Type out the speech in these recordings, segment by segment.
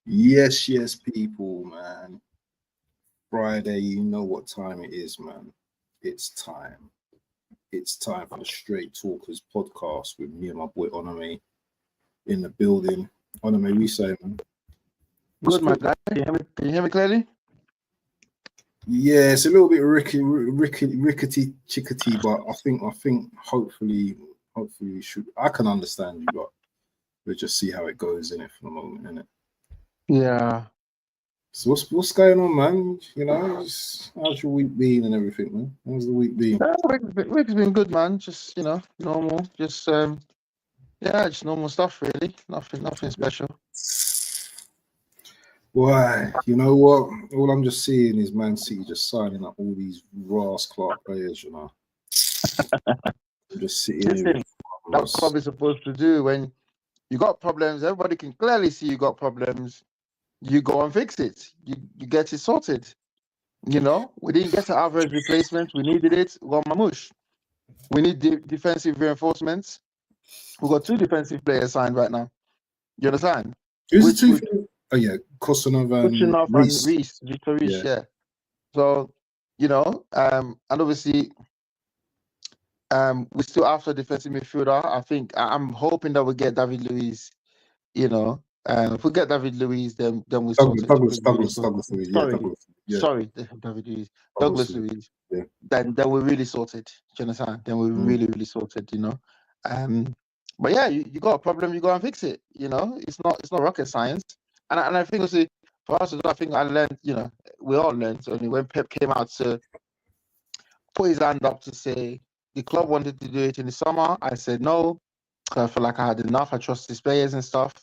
Yes, yes, people, man. Friday, you know what time it is, man. It's time. It's time for the Straight Talkers podcast with me and my boy Onome in the building. Onome, we say, man. Good, my guy. Can you hear me clearly? Yeah, it's a little bit rickety chickety, but I think hopefully we should. I can understand you, but we'll just see how it goes in it for the moment, innit? Yeah. So what's going on, man? You know, how's your week been and everything, man? How's the week been? Week's been good, man. Just normal. Just just normal stuff, really. Nothing special. Why? You know what? All I'm just seeing is Man City just signing up all these Ross Clark players, you know. I'm just sitting here. That's what club is supposed to do when you got problems. Everybody can clearly see you got problems. You go and fix it. You get it sorted. You know, we didn't get an average replacement. We needed it. We got Mamouche. We need defensive reinforcements. We got 2 defensive players signed right now. You understand? Who's the 2? Oh yeah, Kostanov and Reece. Victor Reece, yeah. So, and obviously, we're still after defensive midfielder. I think I'm hoping that we get David Luiz. You know, if we get David Luiz, then we sort it. Douglas Luiz. Sorry, David Luiz. Douglas Luiz. Yeah. Then we're really sorted. Do you understand? Then we're really sorted. You know, but yeah, you got a problem, you go and fix it. You know, it's not rocket science. And I think also for us, I think I learned. You know, we all learned only when Pep came out to put his hand up to say the club wanted to do it in the summer. I said no. I felt like I had enough. I trust his players and stuff.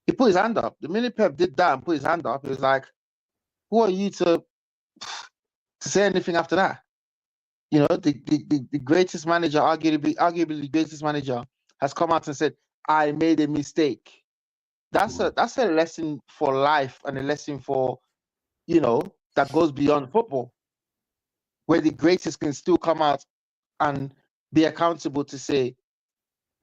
He put his hand up. The minute Pep did that and put his hand up, it was like, who are you to say anything after that? You know, the greatest manager, arguably the greatest manager, has come out and said, I made a mistake. That's a lesson for life and a lesson for, that goes beyond football, where the greatest can still come out and be accountable to say,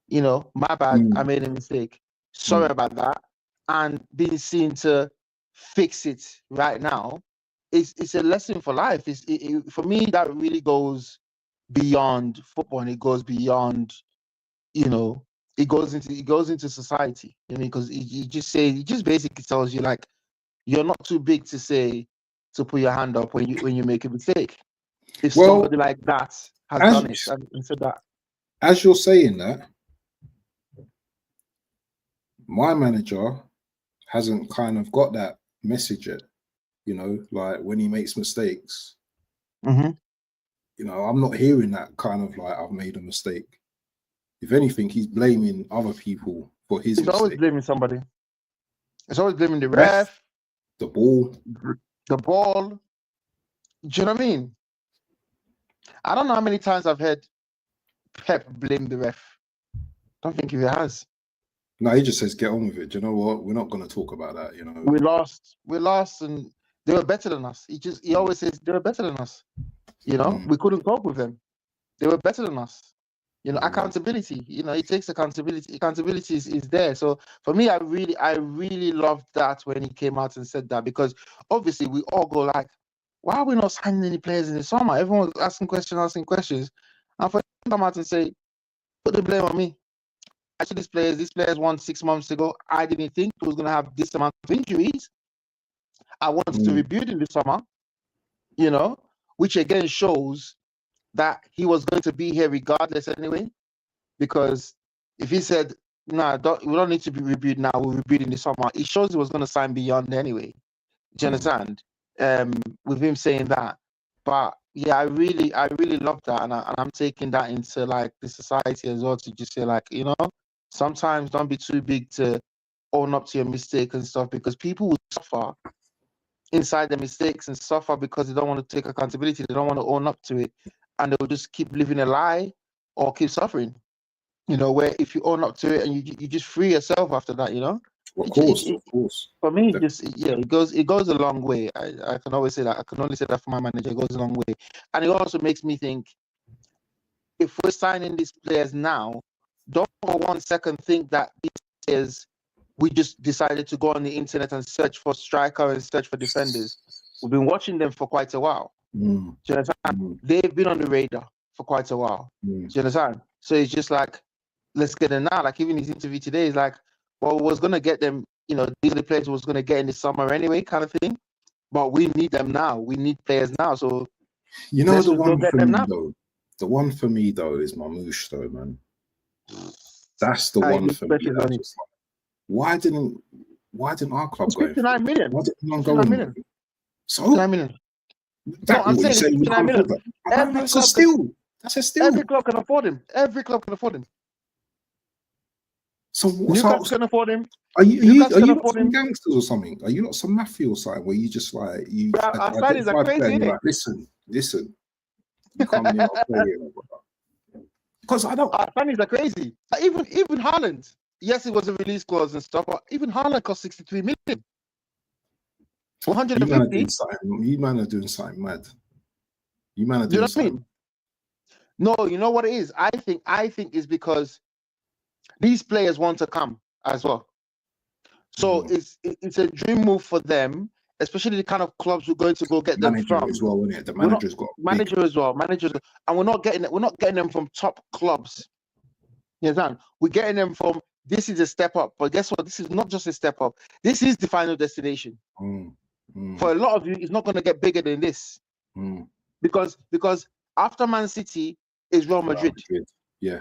my bad, I made a mistake. Sorry about that. And being seen to fix it right now, it's a lesson for life. For me, that really goes beyond football, and it goes beyond, it goes into society. Because it just basically tells you, like, you're not too big to put your hand up when you make a mistake. If somebody like that has done it and said that. As you're saying that, my manager hasn't kind of got that message yet, like when he makes mistakes. I'm not hearing that kind of like, I've made a mistake. If anything, he's blaming other people for his mistake. He's always blaming somebody. He's always blaming the ref, the ball. Do you know what I mean? I don't know how many times I've heard Pep blame the ref. I don't think he has. No, he just says, get on with it. Do you know what? We're not going to talk about that, We lost and they were better than us. He always says they were better than us. We couldn't cope with them. They were better than us. Accountability, it takes accountability. Accountability is there. So for me, I really loved that when he came out and said that, because obviously we all go like, why are we not signing any players in the summer? Everyone was asking questions. And for him to come out and say, put the blame on me. Actually, these players won 6 months ago. I didn't think we was going to have this amount of injuries. I wanted to rebuild in the summer, which again shows that he was going to be here regardless anyway. Because if he said, no, we don't need to be rebuild now, we'll rebuild in the summer, it shows he was going to sign beyond anyway. Do you understand? With him saying that. But yeah, I really love that. And I'm taking that into like the society as well, to just say, like, sometimes don't be too big to own up to your mistake and stuff, because people will suffer inside their mistakes and suffer because they don't want to take accountability. They don't want to own up to it. And they'll just keep living a lie or keep suffering. Where if you own up to it and you just free yourself after that, Of course. For me, it goes a long way. I can always say that. I can only say that for my manager. It goes a long way. And it also makes me think, if we're signing these players now, don't for 1 second think that these players we just decided to go on the internet and search for striker and search for defenders. We've been watching them for quite a while. Do you understand? They've been on the radar for quite a while. Do you understand? So it's just like, let's get them now. Like even his interview today is like, well, was going to get them, you know, these are the players was going to get in the summer anyway, kind of thing. But we need them now. We need players now. So you know, the one for me though, the one for me though is Mamouche though, man. That's the one for me. Why didn't our club go? 59 million. Why didn't one 59 million. So 59 million. That, no, I'm saying 59 million. That's a steal. That's a steal. Every club can afford him. Every club can afford him. So Newcastle can afford him. Are you not some gangsters or something? Are you not some mafia or something where you just like you? Our signings are crazy. Like, listen. You come here, I'll play it. Because I don't. Our signings are crazy. Even Haaland. Yes, it was a release clause and stuff, but even Haaland cost 63 million. 150. You man are doing something mad. You man are doing something. What I mean? No, you know what it is? I think it's because these players want to come as well. So it's a dream move for them, especially the kind of clubs we're going to go get them from. As well, isn't it? The manager's got manager as well. And we're not getting them from top clubs. You understand? We're getting them from, this is a step up, but guess what? This is not just a step up. This is the final destination. For a lot of you, it's not going to get bigger than this. Because after Man City is Real Madrid. Yeah.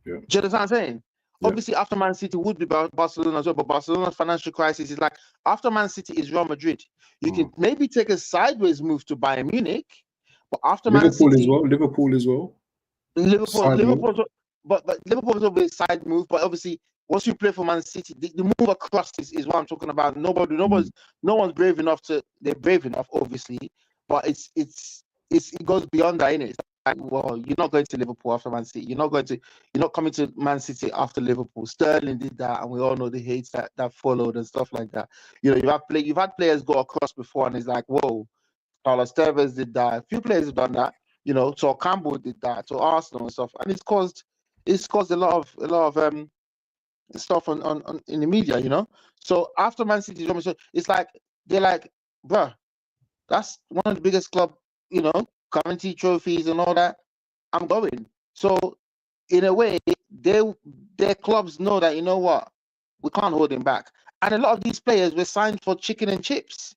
Do you understand what I'm saying? Yeah. Obviously, after Man City would be Barcelona as well, but Barcelona's financial crisis is like, after Man City is Real Madrid. You can maybe take a sideways move to Bayern Munich, but after Man City... Liverpool as well. Liverpool, but Liverpool is a side move, but obviously, once you play for Man City, the move across is what I'm talking about. No one's brave enough to. They're brave enough, obviously, but it goes beyond that, innit? It's like, well, you're not going to Liverpool after Man City. You're not coming to Man City after Liverpool. Sterling did that, and we all know the hates that followed and stuff like that. You know, you've had players go across before, and it's like, whoa, Carlos Tevez did that. A few players have done that. You know, so Campbell did that to Arsenal and stuff, and it's caused a lot of stuff on in the media, you know. So after Man City, it's like they're like, bruh, that's one of the biggest club, you know, currency trophies and all that. I'm going. So in a way, their clubs know that, you know what, we can't hold him back. And a lot of these players were signed for chicken and chips.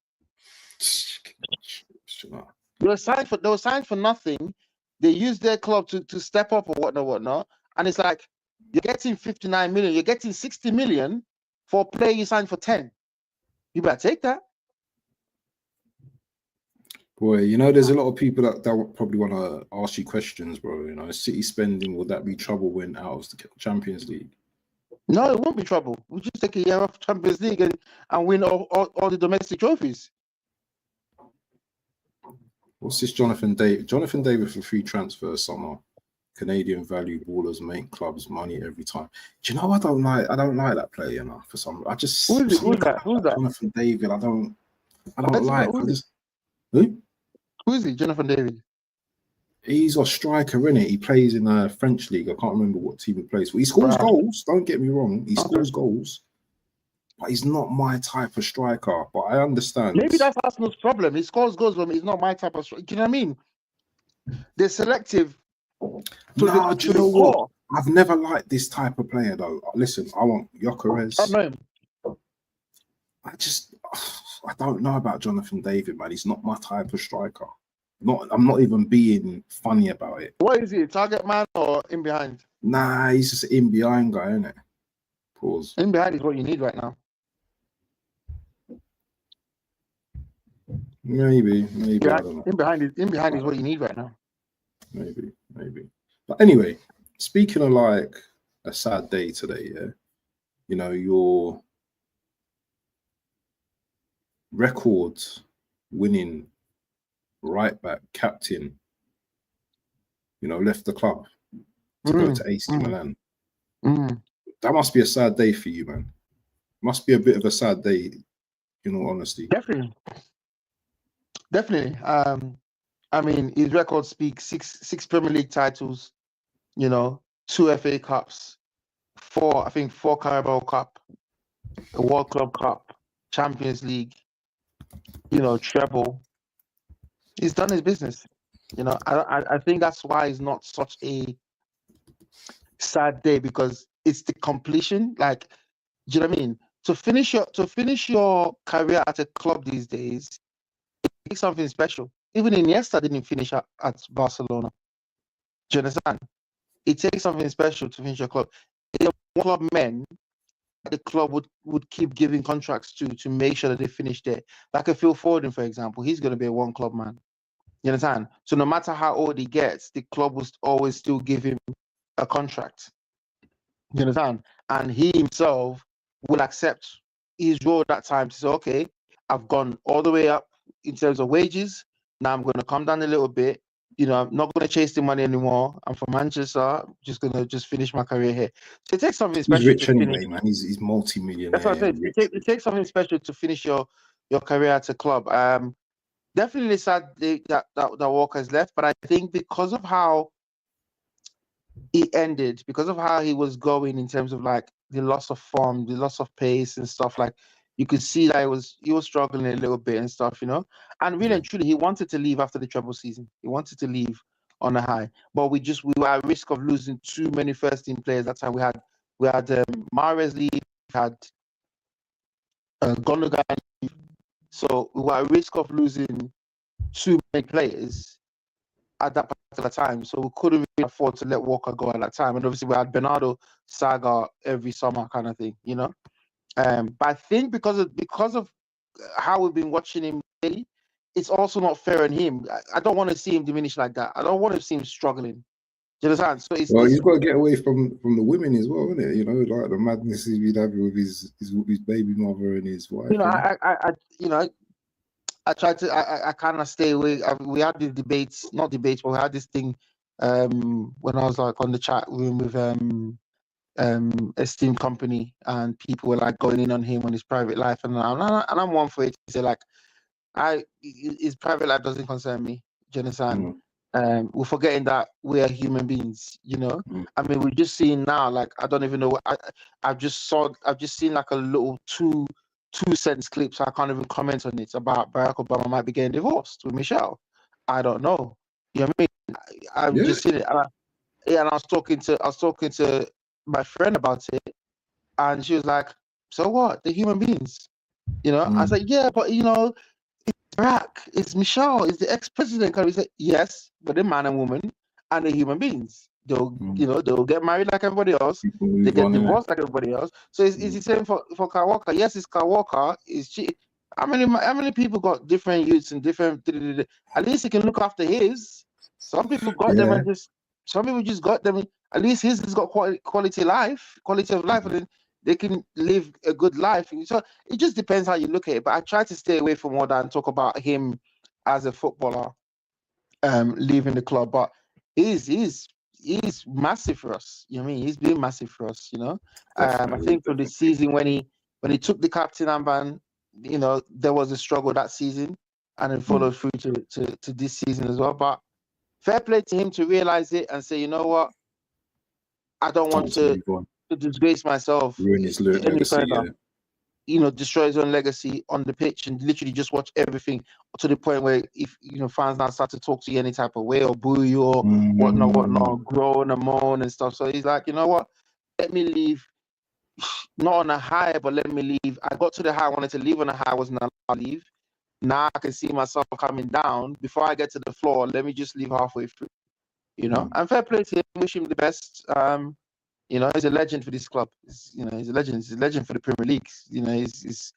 They were signed for nothing. They used their club to step up or whatnot. And it's like, you're getting 59 million, you're getting 60 million for a player you signed for 10. You better take that. Boy, you know, there's a lot of people that probably want to ask you questions, bro. You know, City spending, would that be trouble when out of the Champions League? No, it won't be trouble. We'll just take a year off Champions League and win all the domestic trophies. What's this Jonathan David? Jonathan David for free transfer summer. Canadian value ballers make clubs money every time. Do you know I don't like that player, you know, for some. Who's that? Jonathan David. I don't like. Who is he? Jonathan David. He's a striker, innit? He plays in a French league. I can't remember what team he plays for. He scores goals. Don't get me wrong. He scores goals. But he's not my type of striker. But I understand. Maybe that's Arsenal's problem. He scores goals, but he's not my type of striker. Do you know what I mean? They're selective. Do you know what? I've never liked this type of player, though. Listen, I want Gyökeres. I know him. I don't know about Jonathan David, man. He's not my type of striker. I'm not even being funny about it. What is he? Target man or in behind? Nah, he's just an in behind guy, isn't it? Pause. In behind is what you need right now. Maybe. Yeah, in behind is what you need right now. Maybe. But anyway, speaking of like a sad day today, yeah, you know, your record winning right back captain, you know, left the club to go to AC Milan. That must be a sad day for you, man. Must be a bit of a sad day, in all honesty. Definitely. I mean, his record speaks six Premier League titles, you know, 2 FA Cups, 4 Carabao Cup, a World Club Cup, Champions League, treble. He's done his business. I think that's why it's not such a sad day, because it's the completion. Like, do you know what I mean? To finish your career at a club these days, it takes something special. Even Iniesta didn't finish at Barcelona. Do you understand? It takes something special to finish your club. Club men, the club would keep giving contracts to make sure that they finish there. Like a Phil Foden, for example, he's going to be a one club man. You understand? So no matter how old he gets, the club will always still give him a contract. You understand? And he himself will accept his role at that time to say, okay, I've gone all the way up in terms of wages. Now I'm going to come down a little bit. I'm not going to chase the money anymore. I'm from Manchester. I'm just going to finish my career here. So it takes something special. He's rich anyway, man. He's multi-millionaire. That's what I said. It takes something special to finish your career at a club. Definitely sad that Walker's left, but I think because of how he ended, because of how he was going in terms of like the loss of form, the loss of pace and stuff, like you could see that he was struggling a little bit and stuff, and really and truly he wanted to leave after the treble season. He wanted to leave on a high, but we were at risk of losing too many first team players. That time we had Mahrez leave, we had Gundogan leave, so we were at risk of losing too many players at that particular time, so we couldn't really afford to let Walker go at that time. And obviously we had Bernardo saga every summer kind of thing, But I think because of how we've been watching him play, it's also not fair on him. I don't want to see him diminish like that. I don't want to see him struggling. Do you understand? So he's got to get away from the women as well, isn't it? Like the madness he'd have with his baby mother and his wife. I tried to. I kind of stay away. We had the debates, not debates, but we had this thing when I was like on the chat room with esteemed company, and people were like going in on him on his private life, and I'm one for it to say like, his private life doesn't concern me. Do you understand? We're forgetting that we're human beings. I mean, we're just seeing now. Like, I don't even know. I've just seen like a little 2 sentence clip, so I can't even comment on it, about Barack Obama might be getting divorced with Michelle. I don't know. You know what I mean? I'm just seeing it, and I was talking to my friend about it, and she was like, "So what? They're human beings." I was like, "Yeah, but it's Barack, it's Michelle, it's the ex-president." He said, "Yes, but they're man and woman, and they're human beings. They'll get married like everybody else. They get divorced like everybody else. So it's the same for Kyle Walker. Yes, it's Kyle Walker. How many people got different youths and different? At least he can look after his. Some people got them and some people just got them. At least his has got quality of life, and then they can live a good life. So it just depends how you look at it. But I try to stay away from all that and talk about him as a footballer leaving the club. But he's massive for us. You know what I mean? He's been massive for us. I think for the season when he took the captain armband, there was a struggle that season, and it followed through to this season as well. But fair play to him to realize it and say, you know what, I don't want to disgrace myself any further. Destroy his own legacy on the pitch, and literally just watch everything to the point where if fans now start to talk to you any type of way or boo you or whatnot, groan and moan and stuff. So he's like, you know what, let me leave, not on a high, but let me leave. I got to the high I wanted to leave on a high, I wasn't allowed to leave. Now I can see myself coming down. Before I get to the floor, let me just leave halfway through. And fair play to him, wish him the best. He's a legend for this club. He's a legend. He's a legend for the Premier League. He's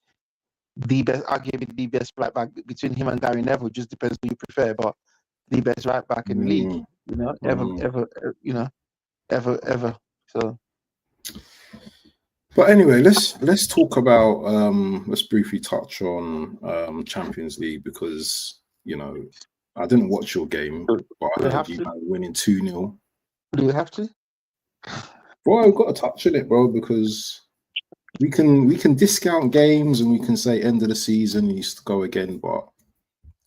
the best, arguably the best right back between him and Gary Neville. Just depends who you prefer, but the best right back in the league. Ever. So. But anyway, let's talk about let's briefly touch on Champions League, because I didn't watch your game, but I heard you winning 2-0. Do we have to? Well, I've got to touch on it, bro, because we can discount games and we can say end of the season needs to go again, but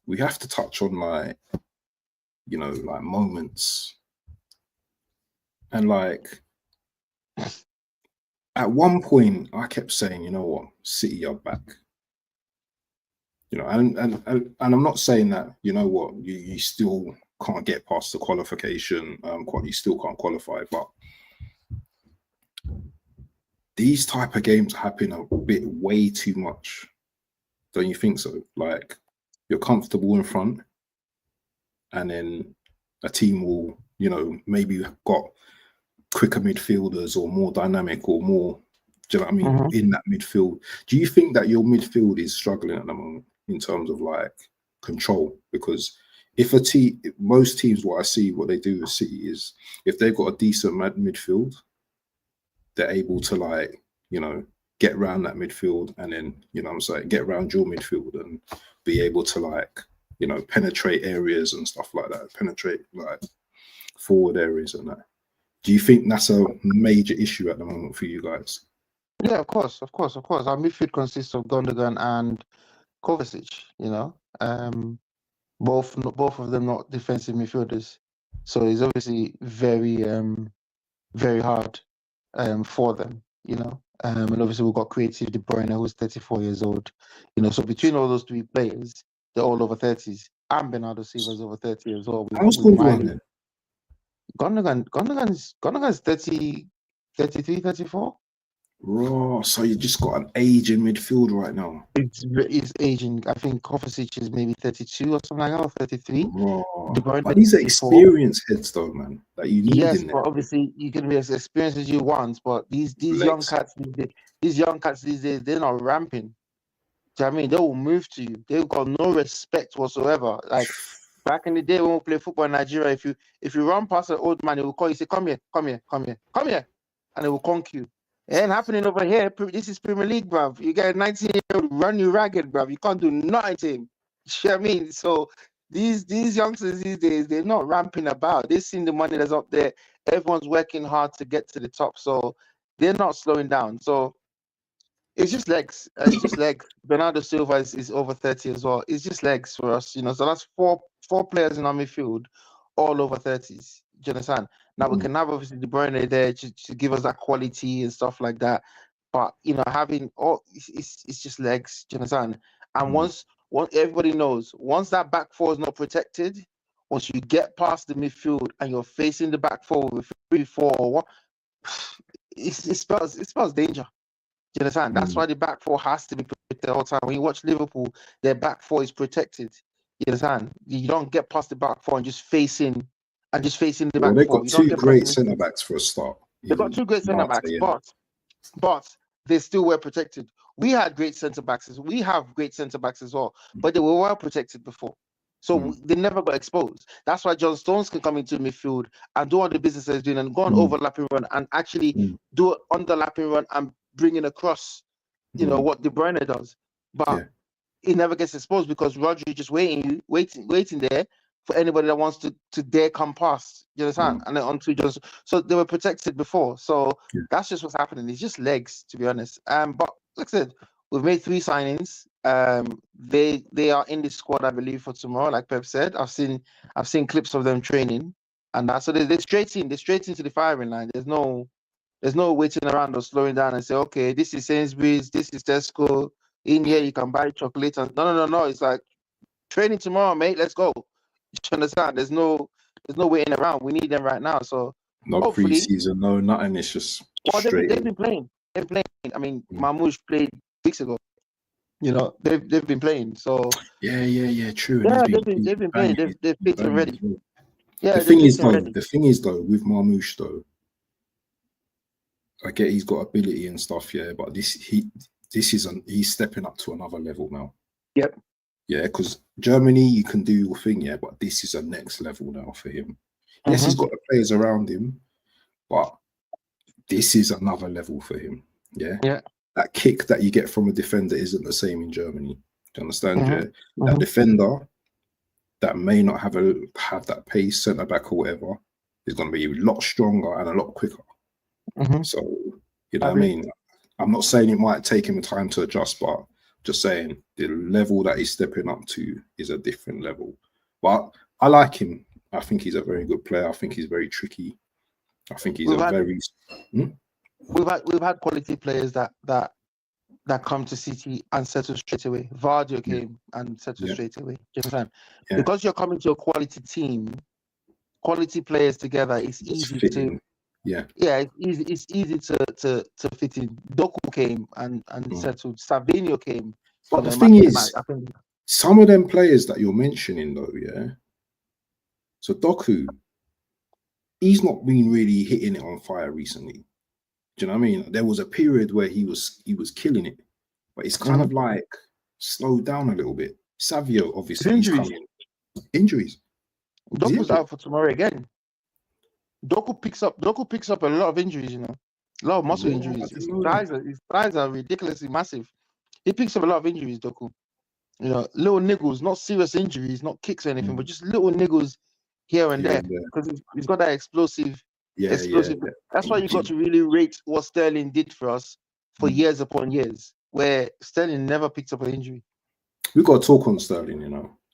we have to touch on like moments and like at one point I kept saying, you know what, City are back. You know, and I'm not saying that, you know what, you still can't get past the qualification, you still can't qualify, but these type of games happen a bit way too much. Don't you think so? Like, you're comfortable in front, and then a team will, you know, maybe got quicker midfielders or more dynamic or more, do you know what I mean, in that midfield. Do you think that your midfield is struggling at the moment in terms of like control? Because if a team, most teams, what I see, what they do with City is if they've got a decent midfield, they're able to, like, you know, get around that midfield and then, you know what I'm saying, get around your midfield and be able to, like, you know, penetrate areas and stuff like that, penetrate like forward areas and that. Do you think that's a major issue at the moment for you guys? Yeah, of course. Our midfield consists of Gundogan and Kovacic, you know. Both of them not defensive midfielders. So it's obviously very very hard for them, you know. And obviously we've got creative De Bruyne, who's 34 years old. You know, so between all those three players, they're all over 30s. And Bernardo Silva's over 30 as well. How's Gundogan then? Gundogan's 30, 33, 34. Raw, so you just got an age in midfield right now. It's aging. I think Kovacic is maybe 32 or something like that, or 33. But these are experienced heads though, man, that you need in there. But obviously you can be as experienced as you want, but these young cats these days, they're not ramping. Do you know what I mean? They will move to you. They've got no respect whatsoever. Like back in the day when we play football in Nigeria, if you run past an old man, he will call you, say, come here, and it will conk you. It ain't happening over here. This is Premier League, bruv. You get a 19-year-old run you ragged, bruv. You can't do nothing to him. You know what I mean? So these youngsters these days, they're not ramping about. They've seen the money that's up there. Everyone's working hard to get to the top. So they're not slowing down. So it's just legs. It's just legs. Bernardo Silva is over 30 as well. It's just legs for us, you know. So that's four players in our midfield, all over 30s. Do you understand? Now we can have obviously De Bruyne there to give us that quality and stuff like that. But you know, having it's just legs. Do you understand? And once everybody knows, once that back four is not protected, once you get past the midfield and you're facing the back four with 3-4, it spells danger. Do you understand? That's why the back four has to be protected all the time. When you watch Liverpool, their back four is protected. You understand? You don't get past the back four and just facing the back they've four. got two great centre backs for a start. They've got two great centre backs, but they still were protected. We had great centre backs. We have great centre backs as well, but they were well protected before. So they never got exposed. That's why John Stones can come into midfield and do all the business he's doing and go on overlapping run and actually do an underlapping run and bring it across, you know, what De Bruyne does. But it never gets exposed because Rodri just waiting there for anybody that wants to dare come past. You understand? And then onto just so they were protected before. So that's just what's happening. It's just legs, to be honest. But like I said, we've made 3 signings. They are in the squad, I believe, for tomorrow. Like Pep said, I've seen clips of them training, and that. So they're straight into the firing line. There's no waiting around or slowing down and say, okay, this is Sainsbury's, this is Tesco. In here, you can buy chocolate. And no. It's like training tomorrow, mate. Let's go. You understand? There's no waiting around. We need them right now. So no preseason, no nothing. It's just straight. They've been playing. I mean, Mamouche played weeks ago. You know, they've been playing. So yeah, true. Yeah, they've been playing. They've fit already. Well. Yeah. The thing is though, with Mamouche though, I get he's got ability and stuff, yeah, but he's stepping up to another level now. Yep. Yeah, because Germany, you can do your thing, yeah, but this is a next level now for him. Yes, he's got the players around him, but this is another level for him. Yeah. Yeah. That kick that you get from a defender isn't the same in Germany. Do you understand? Yeah. That defender that may not have that pace, centre back or whatever, is going to be a lot stronger and a lot quicker. So, you know what I mean? I'm not saying it might take him time to adjust, but just saying the level that he's stepping up to is a different level. But I like him. I think he's a very good player. I think he's very tricky. I think he's we've had quality players that come to City and settle straight away. Vardy came and settled straight away. Do you understand? Yeah. Because you're coming to a quality team, quality players together, it's easy to. Yeah, it's easy to fit in. Doku came and settled. Savinho came. But the thing is, some of them players that you're mentioning, though, so Doku, he's not been really hitting it on fire recently. Do you know what I mean? There was a period where he was killing it, but it's kind of like slowed down a little bit. Savio, obviously, injuries. Doku's out for tomorrow again. Doku picks up a lot of injuries, a lot of muscle injuries. His thighs are ridiculously massive. He picks up a lot of injuries, Doku. Little niggles, not serious injuries, not kicks or anything, but just little niggles here and there, because he's got that explosive. That's why you got to really rate what Sterling did for us for years upon years, where Sterling never picked up an injury. We got to talk on Sterling,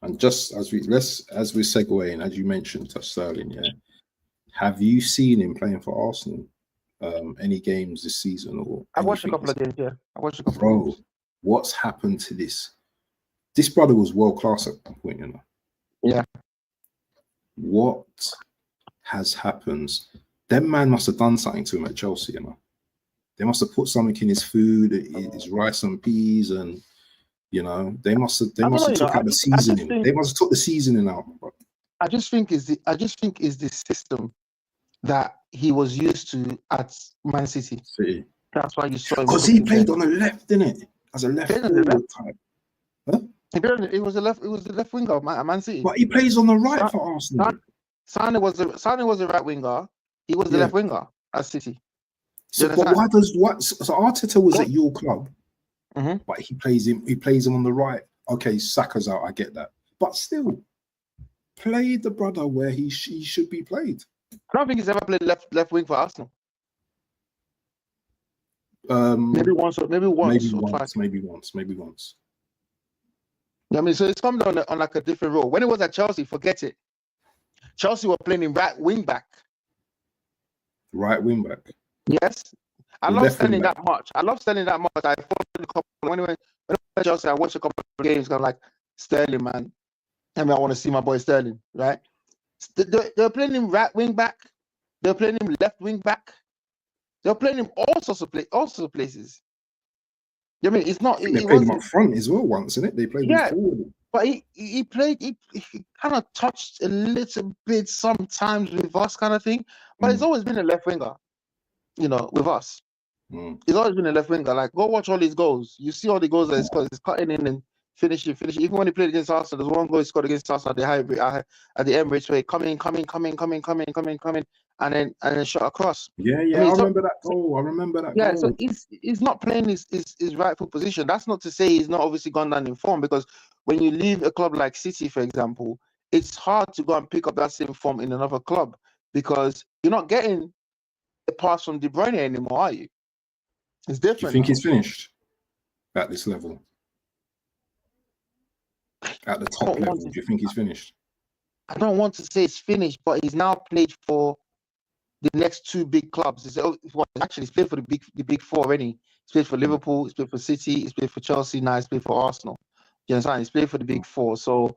and just as we segue in, as you mentioned, to Sterling, have you seen him playing for Arsenal? Any games this season? Or I watched a couple of games. Yeah, I watched a couple of games. What's happened to this? This brother was world class at that point, Yeah. What has happened? Them man must have done something to him at Chelsea, They must have put something in his food, his rice and peas, and they must have took out the seasoning. They must have took the seasoning out. I just think is the system that he was used to at Man City. That's why you saw him. Because he played on the left, didn't it? As a left forward type. Huh? It was the left winger at Man City. But he plays on the right for Arsenal. Sane was the right winger. He was the left winger at City. So Arteta was at your club, but he plays him on the right. Okay, Saka's out, I get that. But still, play the brother where he should be played. I don't think he's ever played left wing for Arsenal. Maybe once or twice. Maybe once. I mean, so it's coming on like a different role. When it was at Chelsea, forget it. Chelsea were playing him right wing back. Right wing back. Yes, I love Sterling that much. I followed a couple when I went to Chelsea. I watched a couple of games. I'm like, Sterling, man. I want to see my boy Sterling, right? They're playing him right wing back. They're playing him left wing back. They're playing him all sorts of places. I mean, it's not. They played him up front as well once, isn't it? They played him forward. But he played. He kind of touched a little bit sometimes with us, kind of thing. But he's always been a left winger, with us. He's always been a left winger. Like, go watch all his goals. You see all the goals that he scores. He's cutting in and finishing. Even when he played against Arsenal, there's one goal he scored against Arsenal at the Emirates, where coming, and then shot across. I remember that goal. Yeah, so he's not playing his rightful position. That's not to say he's not obviously gone down in form, because when you leave a club like City, for example, it's hard to go and pick up that same form in another club, because you're not getting a pass from De Bruyne anymore, are you? It's different. Do you think he's finished at this level? At the top level, do you think he's finished? I don't want to say it's finished, but he's now played for the next two big clubs. He's played for the big four already. He's played for Liverpool, he's played for City, he's played for Chelsea, now he's played for Arsenal. You understand? He's played for the big four. So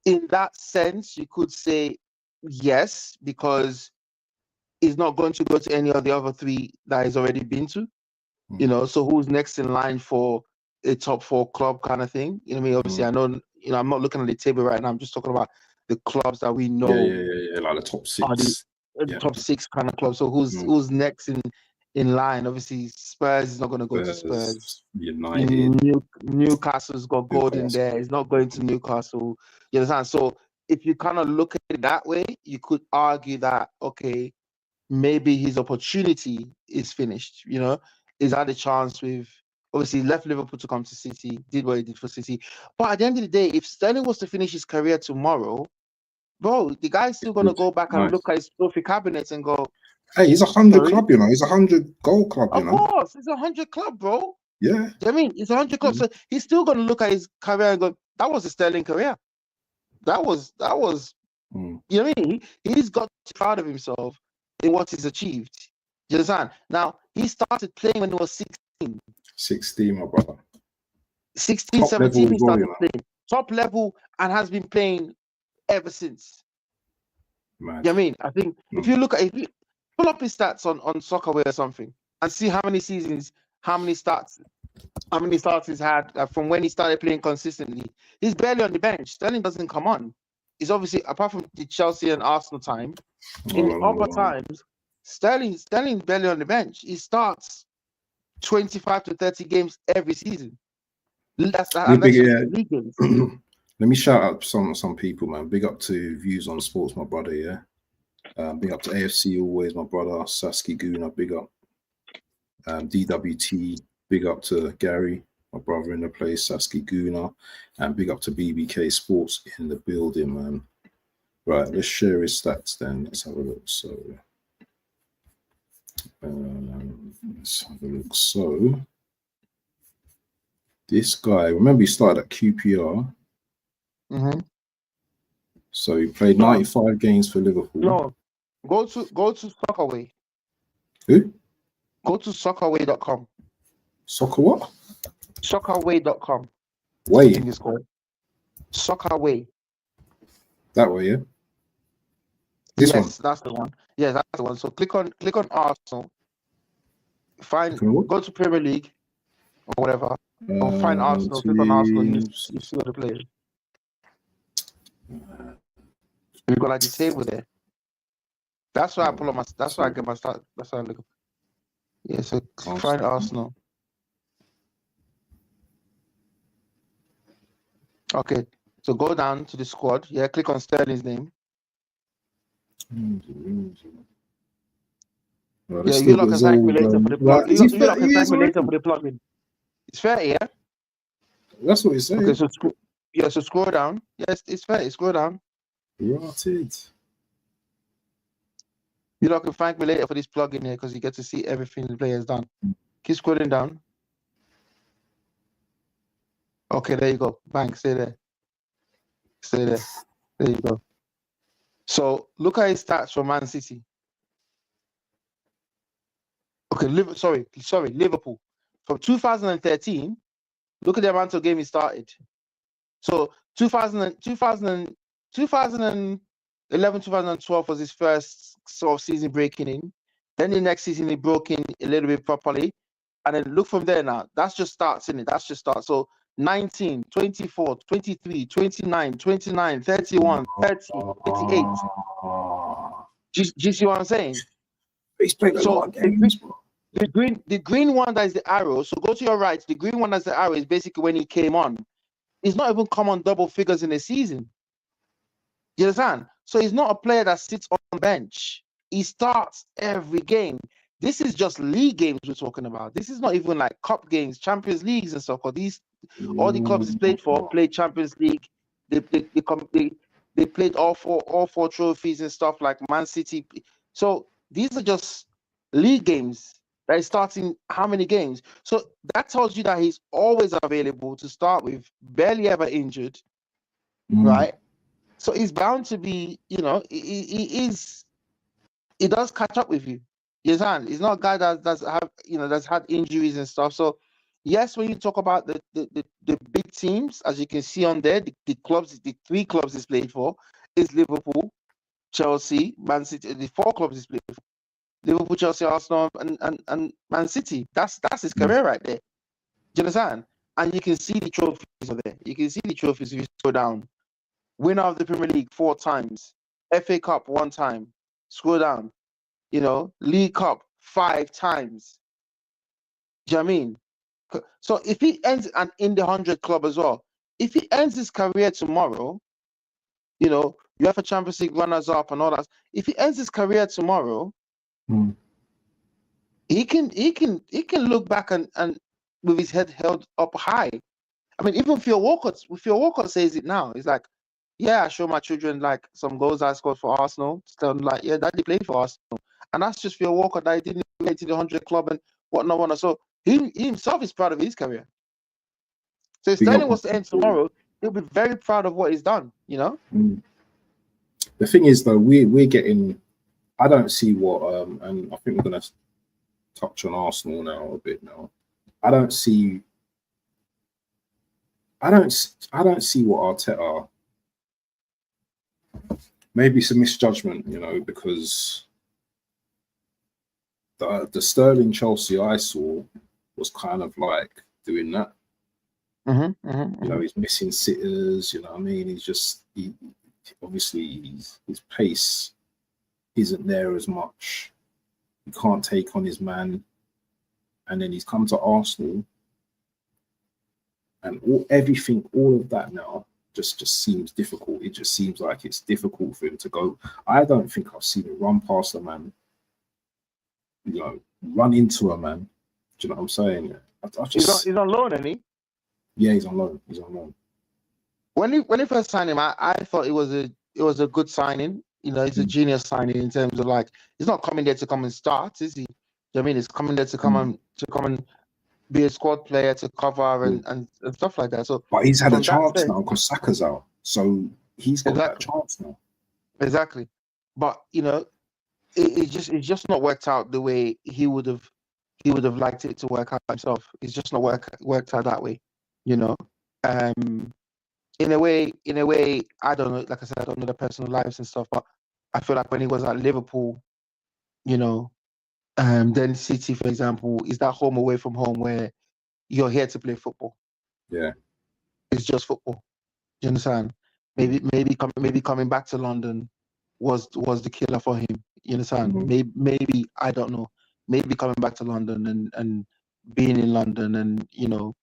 in that sense, you could say yes, because he's not going to go to any of the other three that he's already been to. So who's next in line for a top four club kind of thing? You know what I mean? Obviously, I know, I'm not looking at the table right now. I'm just talking about the clubs that we know. Yeah, like the top six. Top six kind of club. So who's next in line? Obviously, Spurs is not going to go to Spurs. United. Newcastle's got gold in there. He's not going to Newcastle. You understand? So if you kind of look at it that way, you could argue that, okay, maybe his opportunity is finished. He's had a chance with, obviously, left Liverpool to come to City, did what he did for City. But at the end of the day, if Sterling was to finish his career tomorrow, bro, the guy's still going to go back and look at his trophy cabinets and go, hey, he's 100 club, He's 100 goal club, Of course, he's 100 club, bro. Yeah. I mean, it's 100 club. So he's still going to look at his career and go, that was a Sterling career. That was, you know what I mean? He's got to be proud of himself in what he's achieved. You understand? Now, He started playing when he was 16. 16, my brother. 16, Top 17, he level started as well, playing. Top level and has been playing ever since. Man. You know what I mean? I think if you pull up his stats on Soccerway or something and see how many seasons, how many starts he's had from when he started playing consistently, he's barely on the bench. Sterling doesn't come on. He's obviously, apart from the Chelsea and Arsenal time, in the upper times, Sterling's barely on the bench. He starts 25 to 30 games every season. That's just league games. Let me shout out some people, man. Big up to Views on Sports, my brother. Yeah. Big up to AFC always, my brother. Sasky Guna, big up. DWT, big up to Gary, my brother in the place. Sasky Guna, and big up to BBK Sports in the building, man. Right, let's share his stats then. Let's have a look. So, So, this guy, remember he started at QPR. So he played 95 games for Liverpool. No, go to Soccerway. Who? Go to soccerway.com. Soccer what? Soccerway.com. Way. Soccerway. That way, yeah. Yes, that's the one. Yeah, that's the one. So click on Arsenal. Go to Premier League or whatever. Or find Arsenal. Click on Arsenal. You see all the players. We've got like the table there. That's why I pull up my. That's why I get my start. That's why I look. Yeah. So find Arsenal. Okay. So go down to the squad. Yeah. Click on Sterling's name. Well, yeah, you lot can thank me later for the plug. You lot can thank me later for the plugin. It's fair, yeah. That's what he's saying. Okay, so so scroll down. Yes, it's fair. Scroll down. Rotted. You lot can thank me later for this plugin here because you get to see everything the player has done. Keep scrolling down. Okay, there you go. Bang, stay there. Stay there. There you go. So look at his stats for Man City. Okay, Liverpool. From 2013, look at the amount of game he started. So 2011, 2012 was his first sort of season breaking in. Then the next season he broke in a little bit properly. And then look from there now. That's just starts, isn't it? That's just starts. So 19, 24, 23, 29, 29, 31, 30, 28. Do you see what I'm saying? He's played a lot of games, bro. The green one that is the arrow. So go to your right. The green one that's the arrow is basically when he came on. He's not even come on double figures in a season. You understand? So he's not a player that sits on the bench. He starts every game. This is just league games we're talking about. This is not even like cup games, Champions Leagues and stuff. All the clubs he's played for played Champions League. They played all four trophies and stuff like Man City. So these are just league games that is starting how many games? So that tells you that he's always available to start with, barely ever injured, right? So he's bound to be, he does catch up with you. You understand? He's not a guy that's had injuries and stuff. So yes, when you talk about the big teams, as you can see on there, the three clubs he's played for is Liverpool, Chelsea, Man City. The four clubs he's played for. Liverpool, Chelsea, Arsenal, and Man City. That's his career right there. Do you understand? And you can see the trophies are there. You can see the trophies if you scroll down. Winner of the Premier League 4 times. FA Cup 1 time. Scroll down. League Cup 5 times. Do you know what I mean? So if he ends in the 100 club as well, if he ends his career tomorrow, UEFA Champions League runners up and all that. If he ends his career tomorrow, he can look back and with his head held up high. I mean, even Theo Walcott says it now. He's like, yeah, I show my children like some goals I scored for Arsenal. So I'm like, yeah, Daddy played for Arsenal, and that's just Theo Walcott that he didn't make to the 100 club and whatnot. So he himself is proud of his career. So if Sterling was to end tomorrow, he'll be very proud of what he's done. The thing is, though, we're getting. I don't see what, and I think we're gonna touch on Arsenal now a bit now. I don't see what Arteta. Maybe it's a misjudgment, you know, because the Sterling Chelsea I saw was kind of like doing that. You know, he's missing sitters. You know what I mean? Obviously his pace isn't there as much. He can't take on his man, and then he's come to Arsenal, and all of that now just seems difficult. It just seems like it's difficult for him to go. I don't think I've seen him run past a man, you know, run into a man. Do you know what I'm saying? He's on loan, isn't he? Yeah, he's on loan. He's on loan. When he first signed him, I thought it was a good signing. You know, it's a genius signing in terms of, like, he's not coming there to come and start, is he? You know what I mean? He's coming there to come and be a squad player to cover and stuff like that. So, but he's had a chance now because Saka's out, so he's got that chance now. Exactly, but you know, it's just not worked out the way he would have liked it to work out himself. It's just not worked out that way, you know. In a way, I don't know. Like I said, I don't know the personal lives and stuff, but I feel like when he was at Liverpool, you know, then City, for example, is that home away from home where you're here to play football. Yeah, it's just football. Do you understand? Maybe coming back to London was the killer for him. You understand? Maybe I don't know. Maybe coming back to London and being in London and, you know,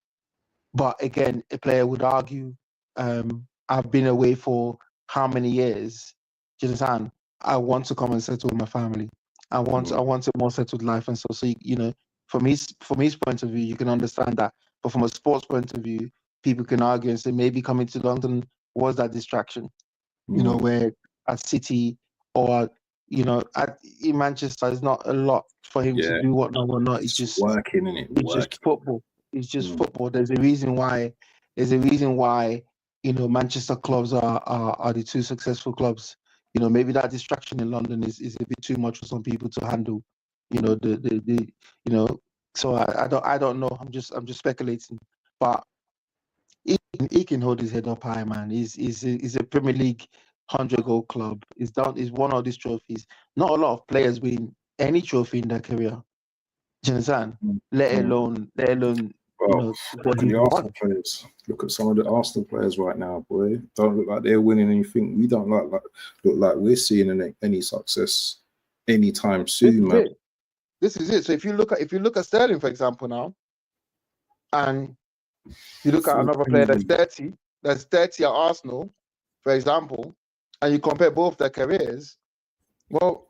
but again, a player would argue, I've been away for how many years? Do you understand? I want to come and settle with my family. I want a more settled life, and so you know, from his point of view, you can understand that. But from a sports point of view, people can argue and say maybe coming to London was that distraction. You know, where at City or, you know, in Manchester, it's not a lot for him to do whatnot. It's just working, innit? It's just football. It's just football. There's a reason why. You know, Manchester clubs are the two successful clubs. You know, maybe that distraction in London is a bit too much for some people to handle. You know, the you know. So I don't know. I'm just speculating, but he can hold his head up high, man. He's a Premier League 100-goal club. He's won all these trophies. Not a lot of players win any trophy in their career. Do you understand? Let alone you know, look at the Arsenal players. Look at some of the Arsenal players right now, boy. Don't look like they're winning anything. We don't look like we're seeing any success anytime soon, man. This is it. So if you look at Sterling, for example, now, and you look at another player that's 30 at Arsenal, for example, and you compare both their careers, well,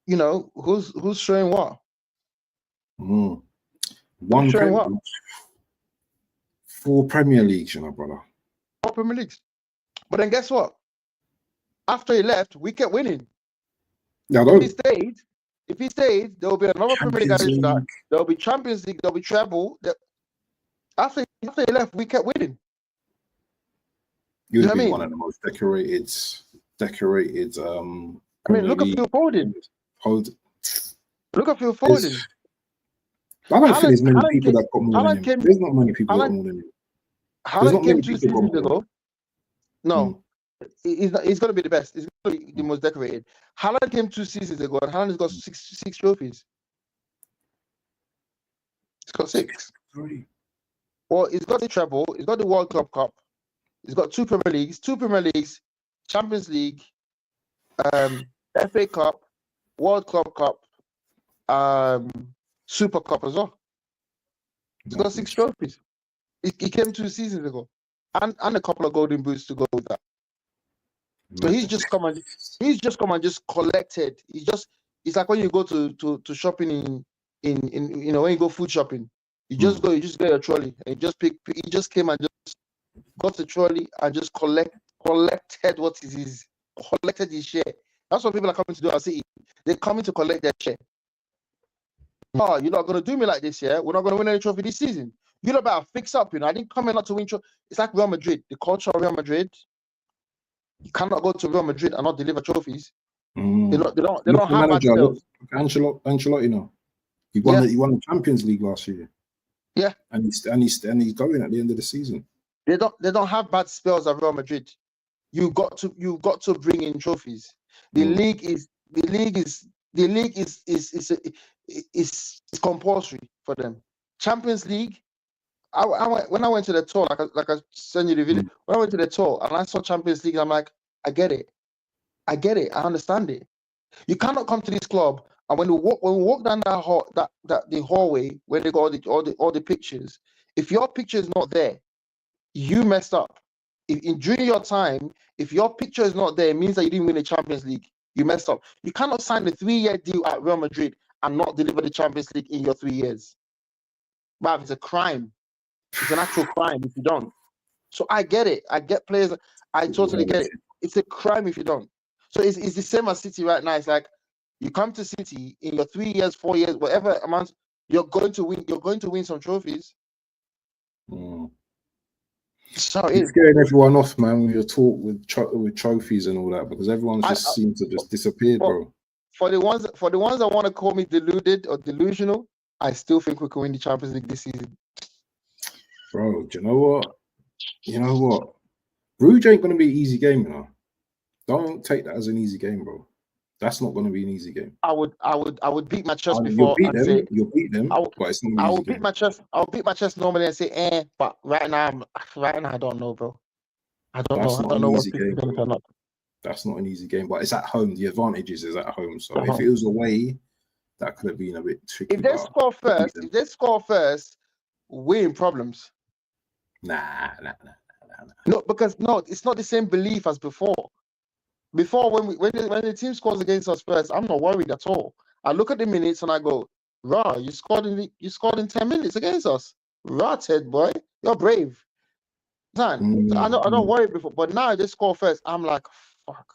you know, who's showing what? One Premier League. 4 Premier Leagues, you know, brother. 4 Premier Leagues. But then guess what? After he left, we kept winning. If he stayed, there will be another Premier League. There will be Champions League. There will be treble. After he left, we kept winning. You would have been one of the most decorated. I mean, look at Phil Foden. Look at Phil Foden. I don't think there's many people that got more than him. There's not many people that got more than him. Haaland came 2 seasons ago. No, he's going to be the best. He's going to be the most decorated. Haaland came 2 seasons ago, and Haaland has got six trophies. He's got 6. Well, he's got the treble. He's got the World Club Cup. He's got 2 Premier Leagues, Champions League, FA Cup, World Club Cup, Super Cup as well. He's got 6 trophies. He came 2 seasons ago, and a couple of golden boots to go with that. So he's just come and just collected. It's like when you go to shopping in you know, when you go food shopping, you just get a trolley and he just came and just got the trolley and just collected collected his share. That's what people are coming to do at City. They're coming to collect their share. Oh, you're not going to do me like this, yeah? We're not going to win any trophy this season. You know about fix up, you know. I didn't come in not to win trophy. It's like Real Madrid. The culture of Real Madrid. You cannot go to Real Madrid and not deliver trophies. They don't have bad sales. Ancelotti now. He won the Champions League last year. Yeah, and he's going at the end of the season. They don't have bad spells at Real Madrid. You got to bring in trophies. The league is compulsory for them. Champions League. When I went to the tour, like I sent you the video. When I went to the tour and I saw Champions League, I'm like, I get it. I understand it. You cannot come to this club and when we walk down the hallway where they got all the pictures. If your picture is not there, you messed up. During your time, if your picture is not there, it means that you didn't win the Champions League. You messed up. You cannot sign the 3-year deal at Real Madrid and not deliver the Champions League in your 3 years. But it's a crime. It's an actual crime if you don't. So I get it. I get players. I totally get it. It's a crime if you don't. So it's the same as City right now. It's like you come to City in your 3 years, 4 years, whatever amount, you're going to win. You're going to win some trophies. So it's scaring everyone off, man, with your talk with trophies and all that, because everyone's just seems to just disappear, bro. For the ones that want to call me deluded or delusional, I still think we can win the Champions League this season. Bro, do you know what? Bruges ain't gonna be an easy game, you know. Don't take that as an easy game, bro. That's not gonna be an easy game. I would beat my chest before you'll beat them, but it's not. I will beat my chest. I'll beat my chest normally and say, but right now I don't know, bro. I don't know what's going to turn up. That's not an easy game, but it's at home. The advantage is at home. So if it was away, that could have been a bit tricky. If they score first, we're in problems. Nah. No, because it's not the same belief as before. Before, when the team scores against us first, I'm not worried at all. I look at the minutes and I go, "Rah, you scored in 10 minutes against us. Rah, Ted boy, you're brave." Man, I don't worry before, but now they score first. I'm like, fuck.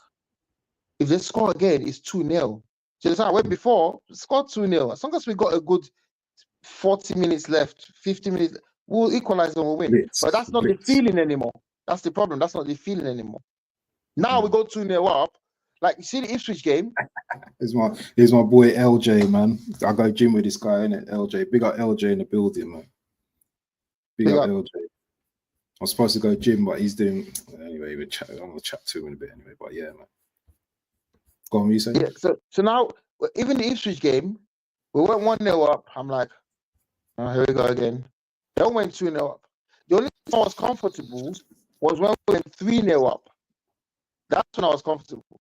If they score again, it's 2-0. So where before score 2-0. As long as we got a good 40 minutes left, 50 minutes, we'll equalize and we'll win. But that's not the feeling anymore. That's the problem. That's not the feeling anymore. Now we go 2-0 up. Like, you see the Ipswich game? Here's my boy LJ, man. I go gym with this guy, innit? LJ. Big up LJ in the building, man. Big up LJ. I'm supposed to go gym, but he's doing... Anyway, I'm going to chat to him in a bit anyway. But yeah, man. Go on, what you saying? Yeah, so now, even the Ipswich game, we went 1-0 up. I'm like, here we go again. They went 2-0 up. The only time I was comfortable was when we went 3-0 up. That's when I was comfortable.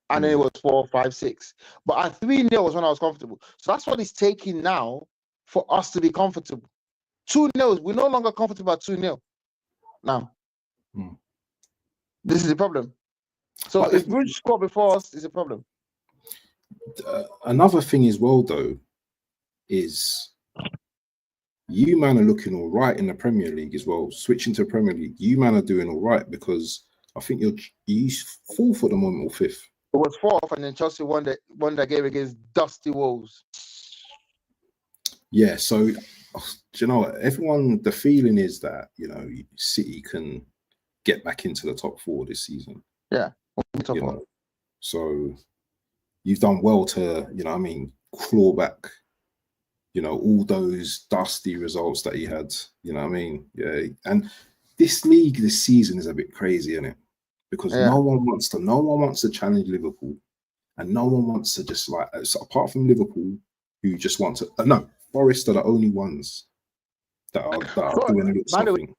And then it was 4, 5, 6. But at 3-0 was when I was comfortable. So that's what it's taking now for us to be comfortable. 2-0, we're no longer comfortable at 2-0 now. This is the problem. So if Bruges score before us, it's a problem. Another thing as well, though, is you man are looking all right in the Premier League as well. Switching to Premier League, you man are doing all right because I think you're fourth at the moment or fifth. It was fourth, and then Chelsea won that game against Dusty Wolves. Yeah, so you know, everyone, the feeling is that, you know, City can get back into the top 4 this season. Yeah, you know, so you've done well to, you know, I mean, claw back, you know, all those dusty results that he had. You know what I mean? Yeah, and this league this season is a bit crazy, isn't it? Because no one wants to challenge Liverpool, and no one wants to just like, apart from Liverpool, who just want to. No, Forest are the only ones that are doing a little something.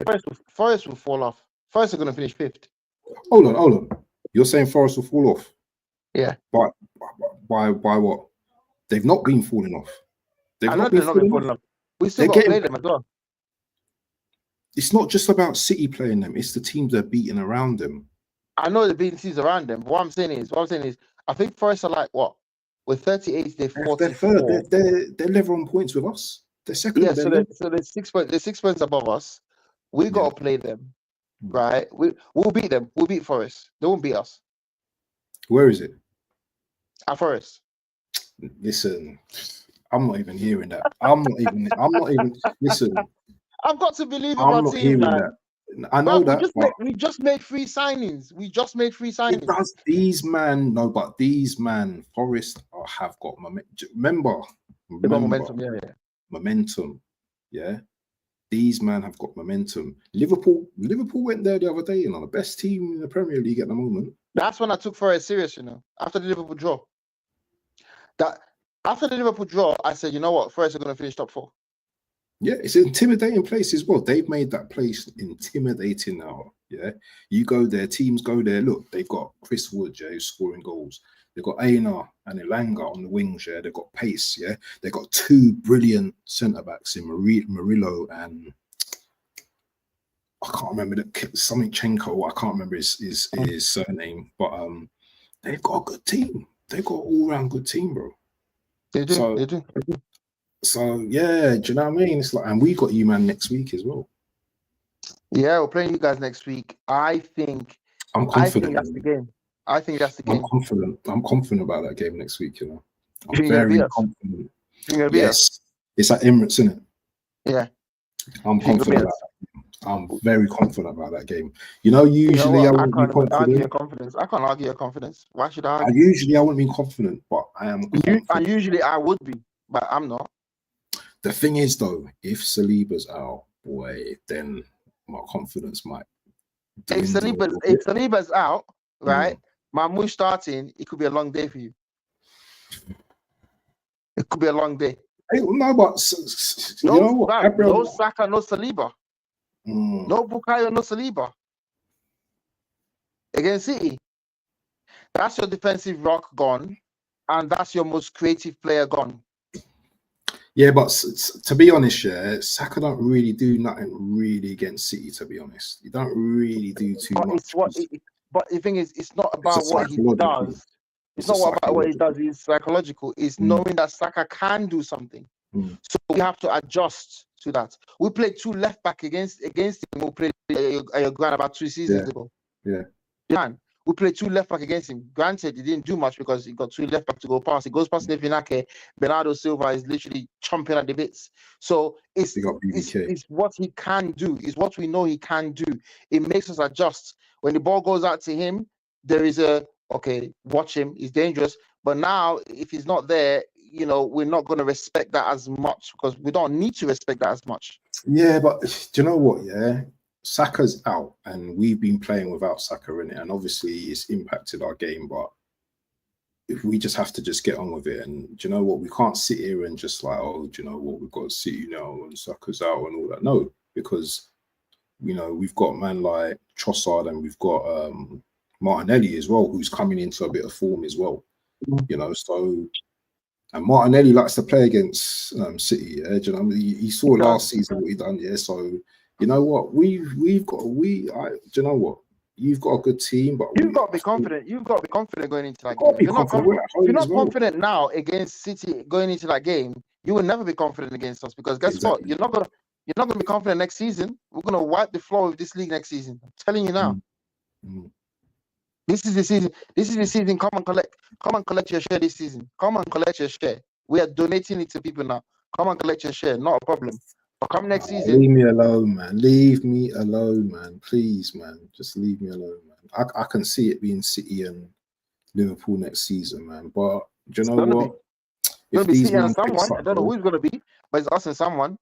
Forest will fall off. Forest are going to finish 5th. Hold on. You're saying Forest will fall off? Yeah. But by what? They've not been falling off. They've not been falling off. We still got to play them as well. It's not just about City playing them; it's the teams they're beating around them. I know they're beating teams around them. But what I'm saying is, I think Forest are like what? With 38, they're 44. They're level on points with us. They're second. Yeah, so they're 6 points. They're 6 points above us. We got to play them, right? We'll beat them. We'll beat Forest. They won't beat us. Where is it? At Forest. Listen, I'm not even hearing that. I'm not even. Listen. I've got to believe in I'm our not team, hearing man. that. I know that. We just made 3 signings. It does. These man, Forest have got momentum. Remember, They got momentum, yeah. Momentum, yeah. These men have got momentum. Liverpool went there the other day, you know, the best team in the Premier League at the moment. That's when I took Forest serious, you know, after the Liverpool draw. After the Liverpool draw, I said, you know what, Forest are going to finish top 4. Yeah, it's an intimidating place as well. They've made that place intimidating now. Yeah, you go there, teams go there. Look, they've got Chris Wood, yeah, who's scoring goals. They've got Aina and Elanga on the wings. Yeah, they've got pace. Yeah, they've got 2 brilliant centre backs in Murillo and I can't remember something Chenko. I can't remember his surname, but they've got a good team. They've got an all-round good team, bro. They do. So yeah, do you know what I mean? It's like, and we got you man next week as well. Yeah, we're playing you guys next week. I'm confident. I think that's the game. I'm confident about that game next week. You know, I'm very confident. Yes, it's at Emirates, isn't it? Yeah, I'm confident about that. I'm very confident about that game. You know, usually I wouldn't be confident. I can't argue your confidence. Why should I? Usually I wouldn't be confident, but I am confident. And usually I would be, but I'm not. The thing is, though, if Saliba's out, boy, then my confidence might. If Saliba's out, right, Mamouche starting, it could be a long day for you. It could be a long day. No, but you know what? No Saka, no Saliba. No Bukayo, no Saliba. Against City. That's your defensive rock gone, and that's your most creative player gone. Yeah, but to be honest, yeah, Saka don't really do nothing really against City, to be honest. He don't really do too much. But the thing is, it's not about what he does. It's not about what he does. It's psychological. It's knowing that Saka can do something. So we have to adjust to that. We played 2 left back against him. We played about 2 seasons ago. Yeah. We played 2 left back against him. Granted, he didn't do much because he got 2 left back to go past. He goes past Nevinake. Bernardo Silva is literally chomping at the bits. So it's what he can do. It's what we know he can do. It makes us adjust. When the ball goes out to him, there is watch him. He's dangerous. But now, if he's not there, you know, we're not going to respect that as much because we don't need to respect that as much. Yeah, but do you know what? Yeah. Saka's out and we've been playing without Saka in it, and obviously it's impacted our game, but if we just have to just get on with it. And do you know what, we can't sit here and just like, oh, do you know what, we've got City now and Saka's out and all that. No, because you know, we've got man like Trossard and we've got Martinelli as well, who's coming into a bit of form as well. You know, so and Martinelli likes to play against City. Yeah, do you know, he saw last season what he done. Yeah, so you know what, do you know what? You've got a good team, but you've got to be confident. You've got to be confident going into that game. If you're not confident now against City going into that game, you will never be confident against us because guess what? You're not gonna be confident next season. We're gonna wipe the floor with this league next season. I'm telling you now. This is the season. This is the season. Come and collect your share this season. Come and collect your share. We are donating it to people now. Come and collect your share. Not a problem. Come next season. Leave me alone, man. Leave me alone, man. Please, man. Just leave me alone, man. I can see it being City and Liverpool next season, man. But do you know what? If these City and someone, I don't know who it's gonna be, but it's us and someone.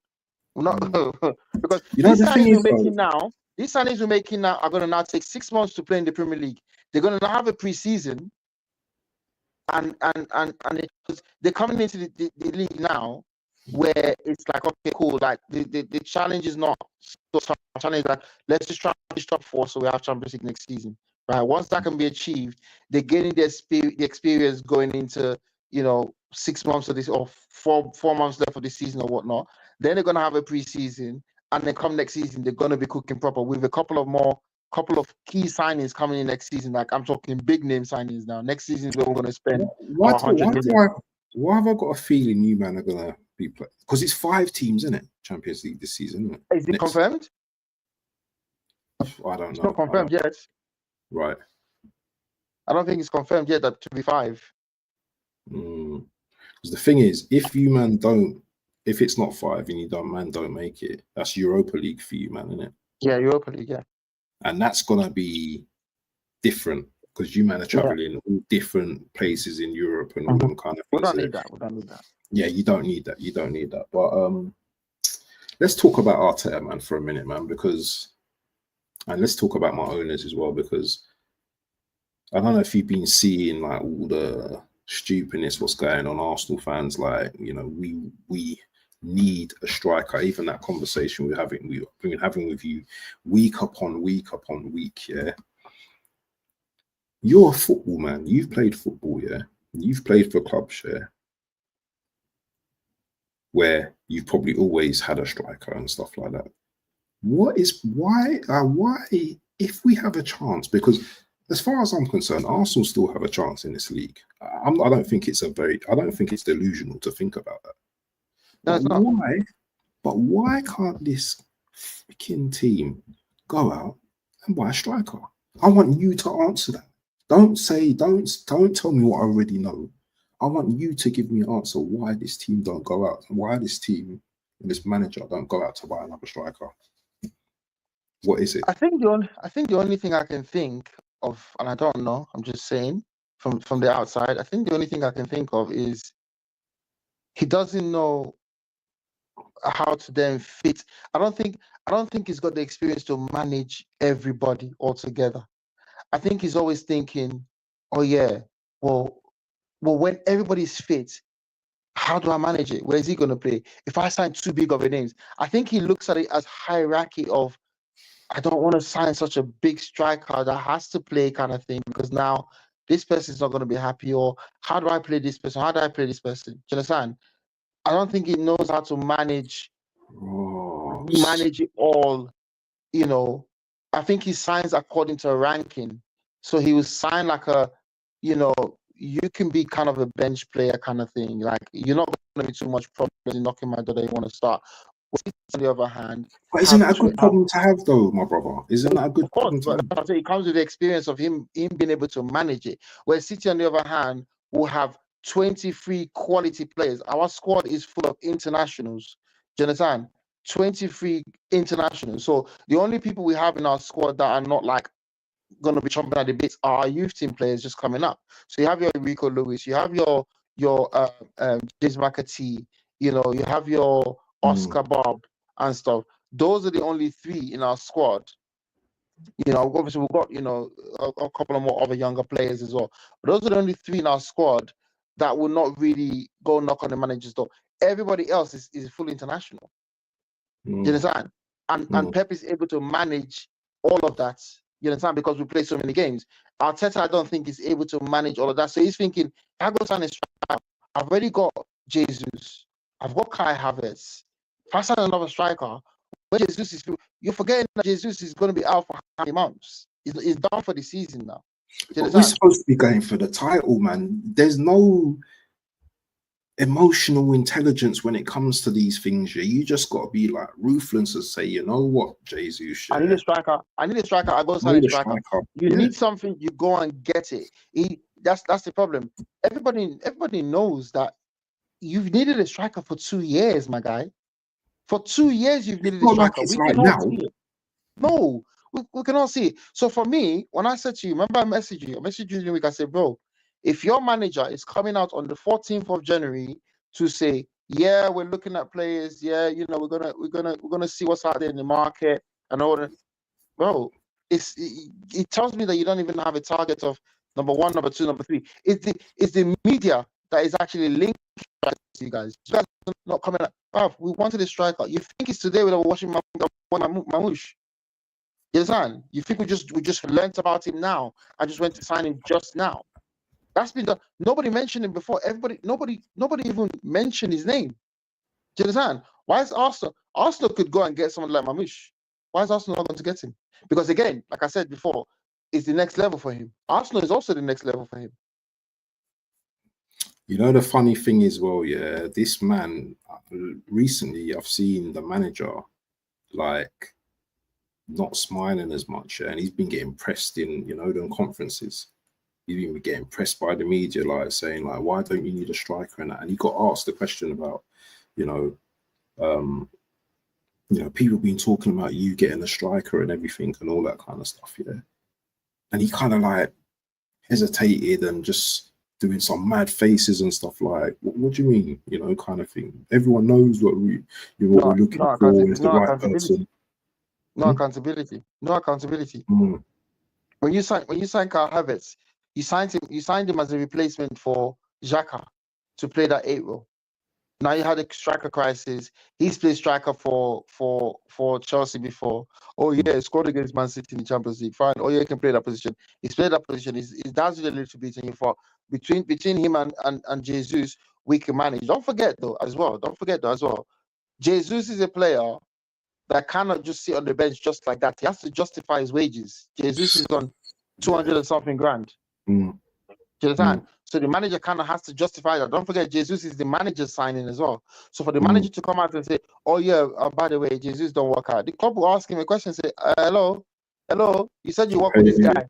We're not because you know, these signings we're making now are gonna now take 6 months to play in the Premier League. They're gonna have a pre-season, and they're coming into the league now. Where it's like, okay, cool, like the challenge is not so challenge like let's just try to reach top 4 so we have Champions League next season, right? Once that can be achieved, they're getting the experience going into, you know, 6 months of this or 4 months left of the season or whatnot. Then they're gonna have a pre-season, and then come next season they're gonna be cooking proper with a couple of key signings coming in next season. Like I'm talking big name signings now. Next season is where we're gonna spend 100 million. Why have I got a feeling you man are gonna be playing? Because it's 5 teams in it, Champions League this season, isn't it? Is it confirmed? I don't know. It's not confirmed yet. Right. I don't think it's confirmed yet that to be 5. Because the thing is, if it's not 5 and you don't make it, that's Europa League for you, man, isn't it? Yeah, Europa League, yeah. And that's gonna be different. Because you man are traveling all different places in Europe and all them kind of things. We don't need that. Yeah, you don't need that. You don't need that. But let's talk about Arteta, man, for a minute, man, and let's talk about my owners as well, because I don't know if you've been seeing like all the stupidness what's going on. Arsenal fans, like, you know, we need a striker. Even that conversation we've been having with you week upon week upon week. Yeah, you're a football man. You've played football. Yeah, you've played for clubs. Yeah, where you've probably always had a striker and stuff like that. Why if we have a chance, because as far as I'm concerned, Arsenal still have a chance in this league. I don't think it's delusional to think about that. No, it's not. Why can't this freaking team go out and buy a striker? I want you to answer that. Don't tell me what I already know. I want you to give me an answer why this team don't go out, and why this team and this manager don't go out to buy another striker. What is it? I think the only thing I can think of, and I don't know, I'm just saying from the outside, I think the only thing I can think of is he doesn't know how to then fit. I don't think he's got the experience to manage everybody altogether. I think he's always thinking, oh yeah, well when everybody's fit, how do I manage it? Where is he going to play? If I sign too big of a names, I think he looks at it as hierarchy of, I don't want to sign such a big striker that has to play kind of thing, because now this person's not going to be happy, or how do I play this person? How do I play this person? Do you understand? I don't think he knows how to manage it all. You know, I think he signs according to a ranking. So he will sign like a, you know, you can be kind of a bench player kind of thing. Like, you're not going to be too much problem in knocking my door that you want to start. On the other hand, but isn't that a good problem to have, though, my brother? Isn't that a good problem to have? But it comes with the experience of him being able to manage it. Where City, on the other hand, will have 23 quality players. Our squad is full of internationals. Do you understand? 23 internationals. So the only people we have in our squad that are not like going to be chomping at the bits are our youth team players just coming up. So you have your Rico Lewis, you have your James McAtee, you know, you have your Oscar Bob and stuff. Those are the only three in our squad. You know, obviously we've got, you know, a couple of more other younger players as well. But those are the only three in our squad that will not really go knock on the manager's door. Everybody else is fully international. You understand? And Pep is able to manage all of that. You understand? Because we play so many games. Arteta, I don't think, is able to manage all of that. So he's thinking, I go sign a striker. I've already got Jesus. I've got Kai Havertz. If I sign another striker, when Jesus is, you're forgetting that Jesus is going to be out for how many months? He's done for the season now. But we're supposed to be going for the title, man. There's no emotional intelligence when it comes to these things. You just got to be like ruthless and say, you know what, Jesus, I need a striker. I go sign a striker. You need something, you go and get it. That's the problem. Everybody knows that you've needed a striker for 2 years, my guy. For 2 years, you've needed a striker. We cannot see it. No, we cannot see it. So for me, when I said to you, remember I messaged you in the week, I said, bro, if your manager is coming out on the 14th of January to say, yeah, we're looking at players, yeah, you know, we're gonna see what's out there in the market and all that, bro, it tells me that you don't even have a target of number 1, number 2, number 3. It's the media that is actually linked to you guys. You guys are not coming out. Oh, we wanted a striker. You think it's today without watching Mamouche? You understand? You think we just learned about him now and just went to sign him just now? That's been done. Nobody mentioned him before. Nobody even mentioned his name. Do you understand? Why is Arsenal? Arsenal could go and get someone like Mamouche. Why is Arsenal not going to get him? Because again, like I said before, it's the next level for him. Arsenal is also the next level for him. You know, the funny thing is, well, yeah, this man, recently I've seen the manager like not smiling as much, and he's been getting pressed in, you know, them conferences. He's been getting pressed by the media, like saying, like, why don't you need a striker and that? And he got asked the question about, you know, people been talking about you getting a striker and everything and all that kind of stuff, yeah. And he kind of like hesitated and just doing some mad faces and stuff like, what do you mean? You know, kind of thing. Everyone knows what we're looking for is the right person. No accountability. No accountability. When you sign Kai Havertz, you signed him as a replacement for Xhaka to play that 8 role. Now you had a striker crisis. He's played striker for Chelsea before. Oh yeah, he scored against Man City in the Champions League. Fine. Oh yeah, he can play that position. He's played that position. He's dazzled a little bit, and you thought between him and Jesus, we can manage. Don't forget though, as well. Jesus is a player that cannot just sit on the bench just like that. He has to justify his wages. Jesus is on 200 and something grand. Do you understand? So the manager kind of has to justify that. Don't forget, Jesus is the manager's signing as well. So for the manager to come out and say, "Oh yeah, by the way, Jesus don't work out," the club will ask him a question. Say, "Hello, you said you work with this guy.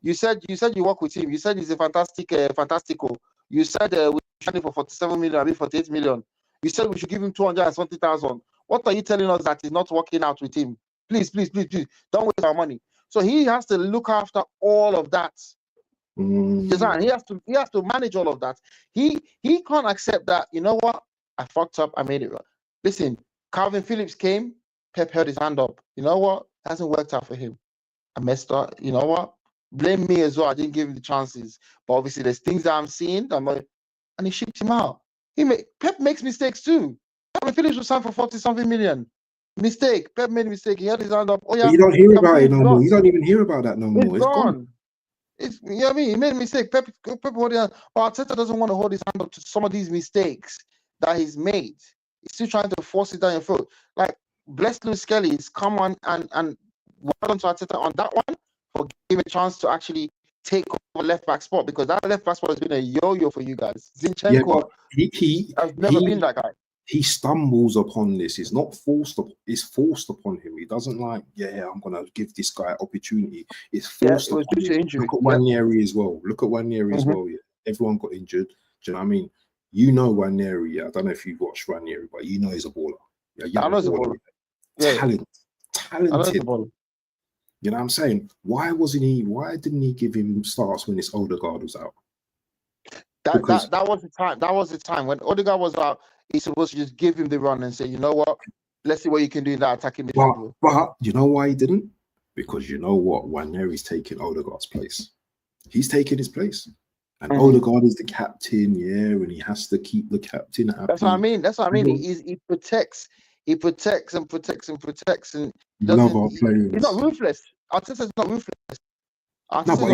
You said you work with him. You said he's a fantastico. You said we should him for 47 million, I mean 48 million. You said we should give him 220,000. What are you telling us that is not working out with him? Please, don't waste our money." So he has to look after all of that. He has to manage all of that. He can't accept that. You know what? I fucked up. I made it wrong. Listen, Calvin Phillips came. Pep held his hand up. You know what? It hasn't worked out for him. I messed up. You know what? Blame me as well. I didn't give him the chances. But obviously, there's things that I'm seeing. And he shipped him out. Pep makes mistakes too. Calvin Phillips was signed for 40-something million. Mistake. Pep made a mistake. He held his hand up. Oh yeah. But you don't hear about it no more. You don't even hear about that no more. It's gone. You know what I mean? He made a mistake. Pep hold his hand. But Arteta doesn't want to hold his hand up to some of these mistakes that he's made. He's still trying to force it down your throat. Like, bless Lewis Skelly's come on and well done to Arteta on that one for giving him a chance to actually take over left back spot, because that left back spot has been a yo-yo for you guys. Zinchenko has never been that guy. He stumbles upon this. It's not forced. It's forced upon him. He doesn't like, I'm gonna give this guy opportunity. It's forced. It was due to injury. Look at Nwaneri as well. As well. Yeah, everyone got injured. Do you know what I mean? You know Nwaneri. Yeah, I don't know if you've watched Nwaneri, but you know he's a baller. I know he's a baller. Talented. Baller. You know what I'm saying? Why didn't he give him starts when this Odegaard was out? That was the time. That was the time when Odegaard was out. He's supposed to just give him the run and say, you know what? Let's see what you can do in that attacking midfield. But you know why he didn't? Because you know what? Nwaneri's taking Odegaard's place. He's taking his place. And Odegaard is the captain, and he has to keep the captain happy. That's what I mean. He protects and protects and love our players. He's not ruthless. Arteta's not ruthless. No, but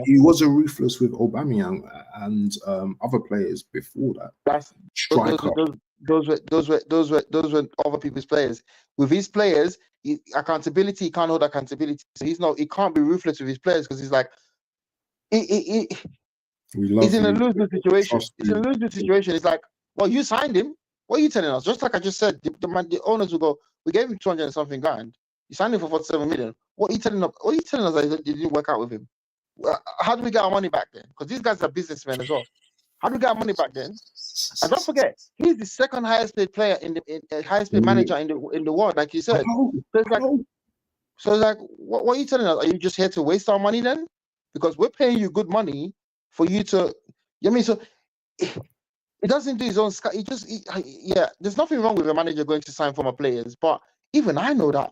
he was a ruthless with Aubameyang and other players before that. Those were other people's players. With his players, he can't hold accountability. So he can't be ruthless with his players, because he's like he's in a losing situation. It's in a losing situation. It's like, well, you signed him. What are you telling us? Just like I just said, the owners will go, we gave him 200 and something grand. You signed him for 47 million. What are you telling us? That it didn't work out with him? How do we get our money back then? Because these guys are businessmen as well. How do we get our money back then? And don't forget, he's the second highest paid player highest paid manager in the world, like you said. So it's like, what are you telling us? Are you just here to waste our money then? Because we're paying you good money for you to. You know what I mean? So he doesn't do his own. There's nothing wrong with a manager going to sign former players, but even I know that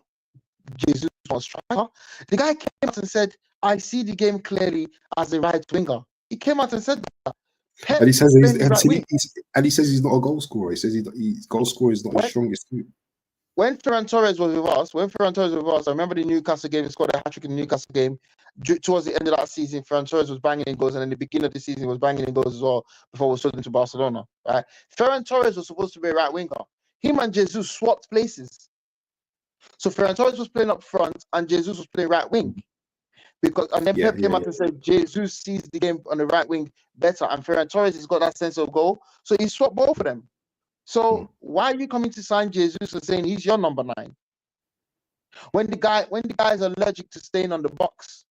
Jesus was striker. The guy came out and said, "I see the game clearly as a right winger." He came out and said that. And he says he's not a goal scorer. He says his goal scorer is not his strongest suit. When Ferran Torres was with us, I remember the Newcastle game. He scored a hat-trick in the Newcastle game. Towards the end of that season, Ferran Torres was banging in goals, and in the beginning of the season, he was banging in goals as well before we sold him to Barcelona. Right? Ferran Torres was supposed to be a right winger. Him and Jesus swapped places. So Ferran Torres was playing up front, and Jesus was playing right wing. Then Pep came out and said Jesus sees the game on the right wing better, and Ferran Torres has got that sense of goal. So he swapped both of them. So why are you coming to sign Jesus and saying he's your number 9? When the guy is allergic to staying on the box,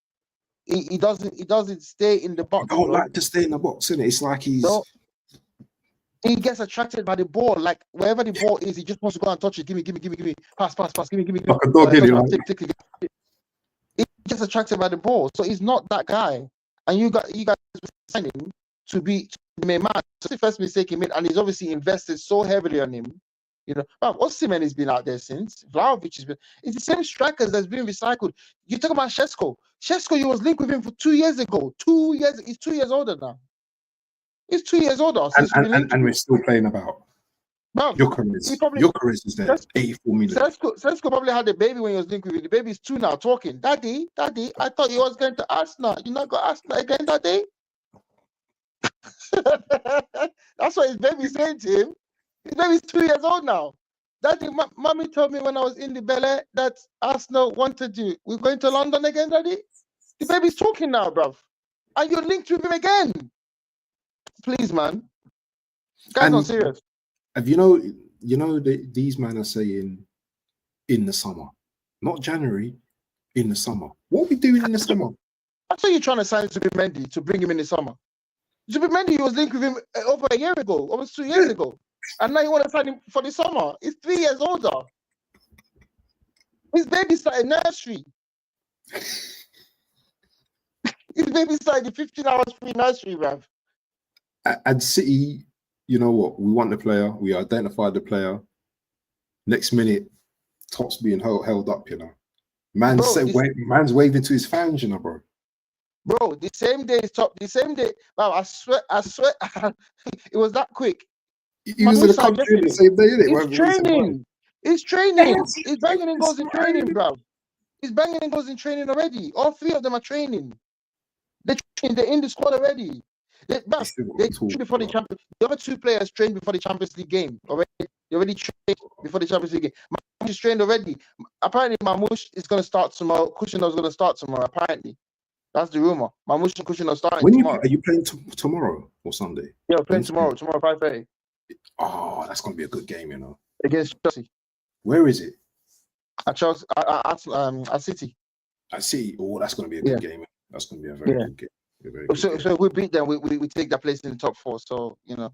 he doesn't stay in the box. I don't like to stay in the box, innit? It's like he gets attracted by the ball. Like wherever the ball is, he just wants to go and touch it. Give me. Pass. Give me. Like a dog, He gets attracted by the ball. So he's not that guy. And you guys sign him to be main man. That's the first mistake he made, and he's obviously invested so heavily on him. You know, Osimhen has been out there since. Vlahovic has been. It's the same strikers that's been recycled. You talk about Šeško. Šeško, you was linked with him for 2 years ago. 2 years. He's 2 years older now. He's 2 years older. And we're still playing about. Gyökeres is there. 84 million. Šeško probably had a baby when he was linked with him. The baby's 2 now, talking. Daddy, I thought you was going to Arsenal. You're not going to Arsenal again, Daddy? That's what his baby's saying to him. His baby's 2 years old now. Daddy, mommy told me when I was in the belly that Arsenal wanted you. We're going to London again, Daddy? The baby's talking now, bruv. And you're linked with him again. Please, man. This guy's not serious. Have these men are saying in the summer, not January, in the summer. What are we doing in the summer? I thought you're trying to sign Zubimendi to bring him in the summer. Zubimendi was linked with him over a year ago, almost 2 years ago. And now you want to sign him for the summer. He's 3 years older. His baby started nursery. His baby started 15 hours free nursery, bruv. At City, you know what? We want the player. We identified the player. Next minute, Top's being held up, you know. Man's waving to his fans, you know, bro. Bro, the same day, the same day. Wow, I swear, it was that quick. He was in the country the same day, innit? He's training. He's banging and goes in training, bro. He's banging and goes in training already. All 3 of them are training. They're in the squad already. They trained before the Champions. The other 2 players trained before the Champions League game already. They already trained before the Champions League game. Mamouche is trained already. Apparently, Mamouche is going to start tomorrow. Kushner's going to start tomorrow. Apparently, that's the rumor. Mamouche and Kushner are starting tomorrow. Are you playing tomorrow or Sunday? Yeah, we're playing tomorrow. Tomorrow 5:30. Oh, that's going to be a good game, you know. Against Chelsea. Where is it? At Chelsea. At City. At City. Oh, that's going to be a good game. That's going to be a very good game. So if we beat them, we take that place in the top 4. So you know.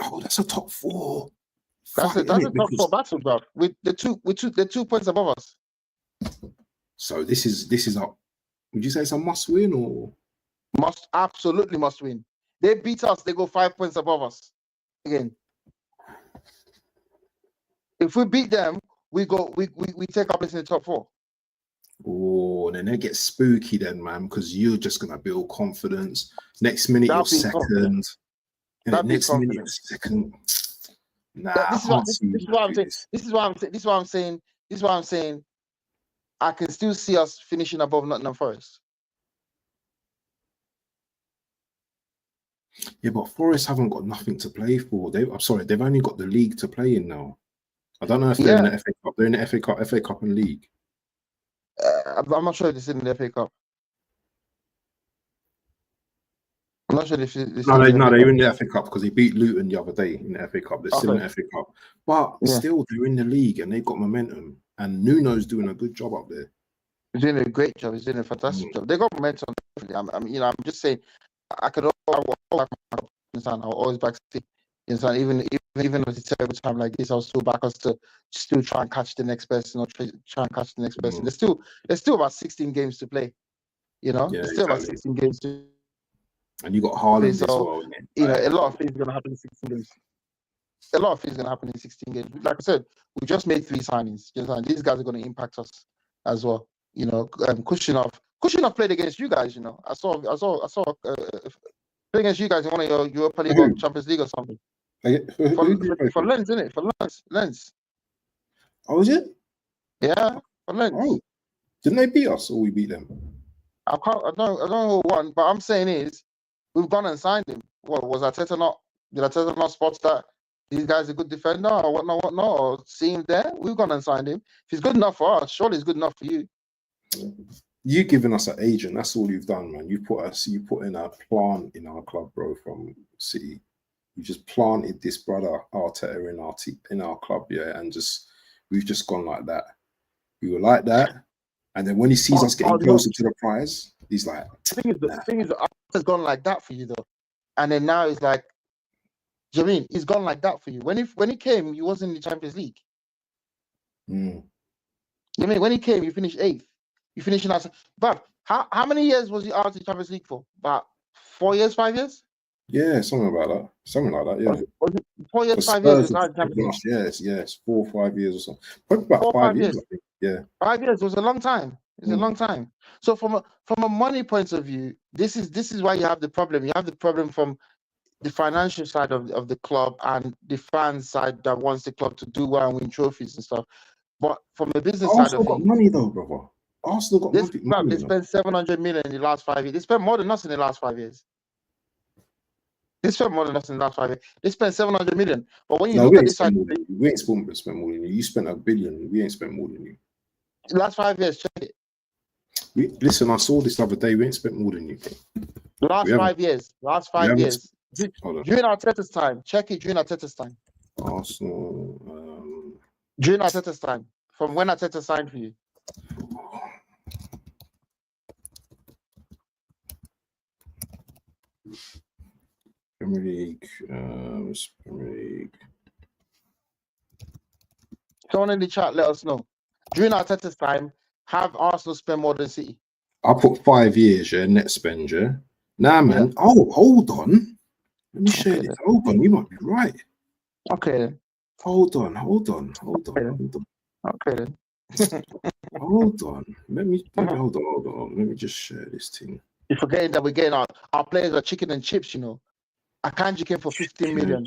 Oh, that's a top 4. That's a top 4 battle, bro. With the 2 points above us. So this is a. Would you say it's a must win or? Absolutely must win. They beat us. They go 5 points above us. Again. If we beat them, we take our place in the top 4. Oh, then they get spooky then, man, because you're just gonna build confidence. Next minute you're second. Next minute you're second. Nah, this is what I'm saying. This is what I'm saying. I can still see us finishing above Nottingham Forest. Yeah, but Forest haven't got nothing to play for. They've only got the league to play in now. I don't know if they're in the FA Cup. They're in the FA Cup and league. I'm not sure if it's in the FA Cup. I'm not sure if it's they're in the FA Cup because they beat Luton the other day in the FA Cup. They're still in the FA Cup. But still, they're in the league and they've got momentum. And Nuno's doing a good job up there. He's doing a great job. He's doing a fantastic job. They got momentum. I'm just saying, I could always back City. Even at a terrible time like this, I'll still back us to still try and catch the next person or try and catch the next person. There's still about 16 games to play. You know, there's still about 16 games to. And you got Haaland as well. You know, a lot of things are going to happen in 16 games. A lot of things are going to happen in 16 games. Like I said, we just made 3 signings. These guys are going to impact us as well. You know, Kushinov played against you guys. You know, I saw played against you guys in one of your Europa League or Champions League or something. For Lens, isn't it? For Lens. Oh, is it? Yeah, for Lens. Oh, didn't they beat us or we beat them? I don't know who won, but I'm saying is we've gone and signed him. What was Arteta not? Did Arteta not spot that these guys are a good defender or whatnot, or see him there? We've gone and signed him. If he's good enough for us, surely he's good enough for you. You giving us an agent, that's all you've done, man. You put in a plant in our club, bro, from City. You just planted this brother Arteta in our club, and we've just gone like that. We were like that, and then when he sees us getting closer to the prize, he's like, the thing is, Arteta's gone like that for you though, and then now he's like, do you know what I mean? He's gone like that for you. When he came, he wasn't in the Champions League. You know what I mean? When he came, you finished 8th. You finished in that. But how many years was he out of the Champions League for? About 4 years, 5 years? Yeah, something like that. Yeah. Was it 4 years, 5 Spurs years? yes, 4 or 5 years or something. Probably about 4 or 5 5 years, years. I think. Yeah. 5 years was a long time. It's a long time. So from a money point of view, this is why you have the problem. You have the problem from the financial side of the club and the fan side that wants the club to do well and win trophies and stuff. But from the business side of Arsenal got things, money though, brother. Arsenal got this club, money. they spent 700 million in the last 5 years. They spent more than us in the last 5 years. They spent more than us in the last 5 years. They spent 700 million. But when you look at this side, we ain't spent more than you. You spent $1 billion. We ain't spent more than you. Last 5 years, check it. Listen, I saw this the other day. We ain't spent more than you. Last 5 years. Last 5 years. During Arteta's time. Check it during Arteta's time. Arsenal. During Arteta's time. From when Arteta signed for you. Premier League. Premier League. Someone in the chat, let us know. During Arteta's time, have Arsenal spend more than City? I put 5 years, yeah, net spend, yeah. Nah, man. Yeah. Oh, hold on. Let me share this. Hold on, you might be right. Okay. Hold on. Okay then. Hold on. Let me hold on. Let me just share this thing. You're forgetting that we're getting our players are chicken and chips, you know. Akanji came for 15 million.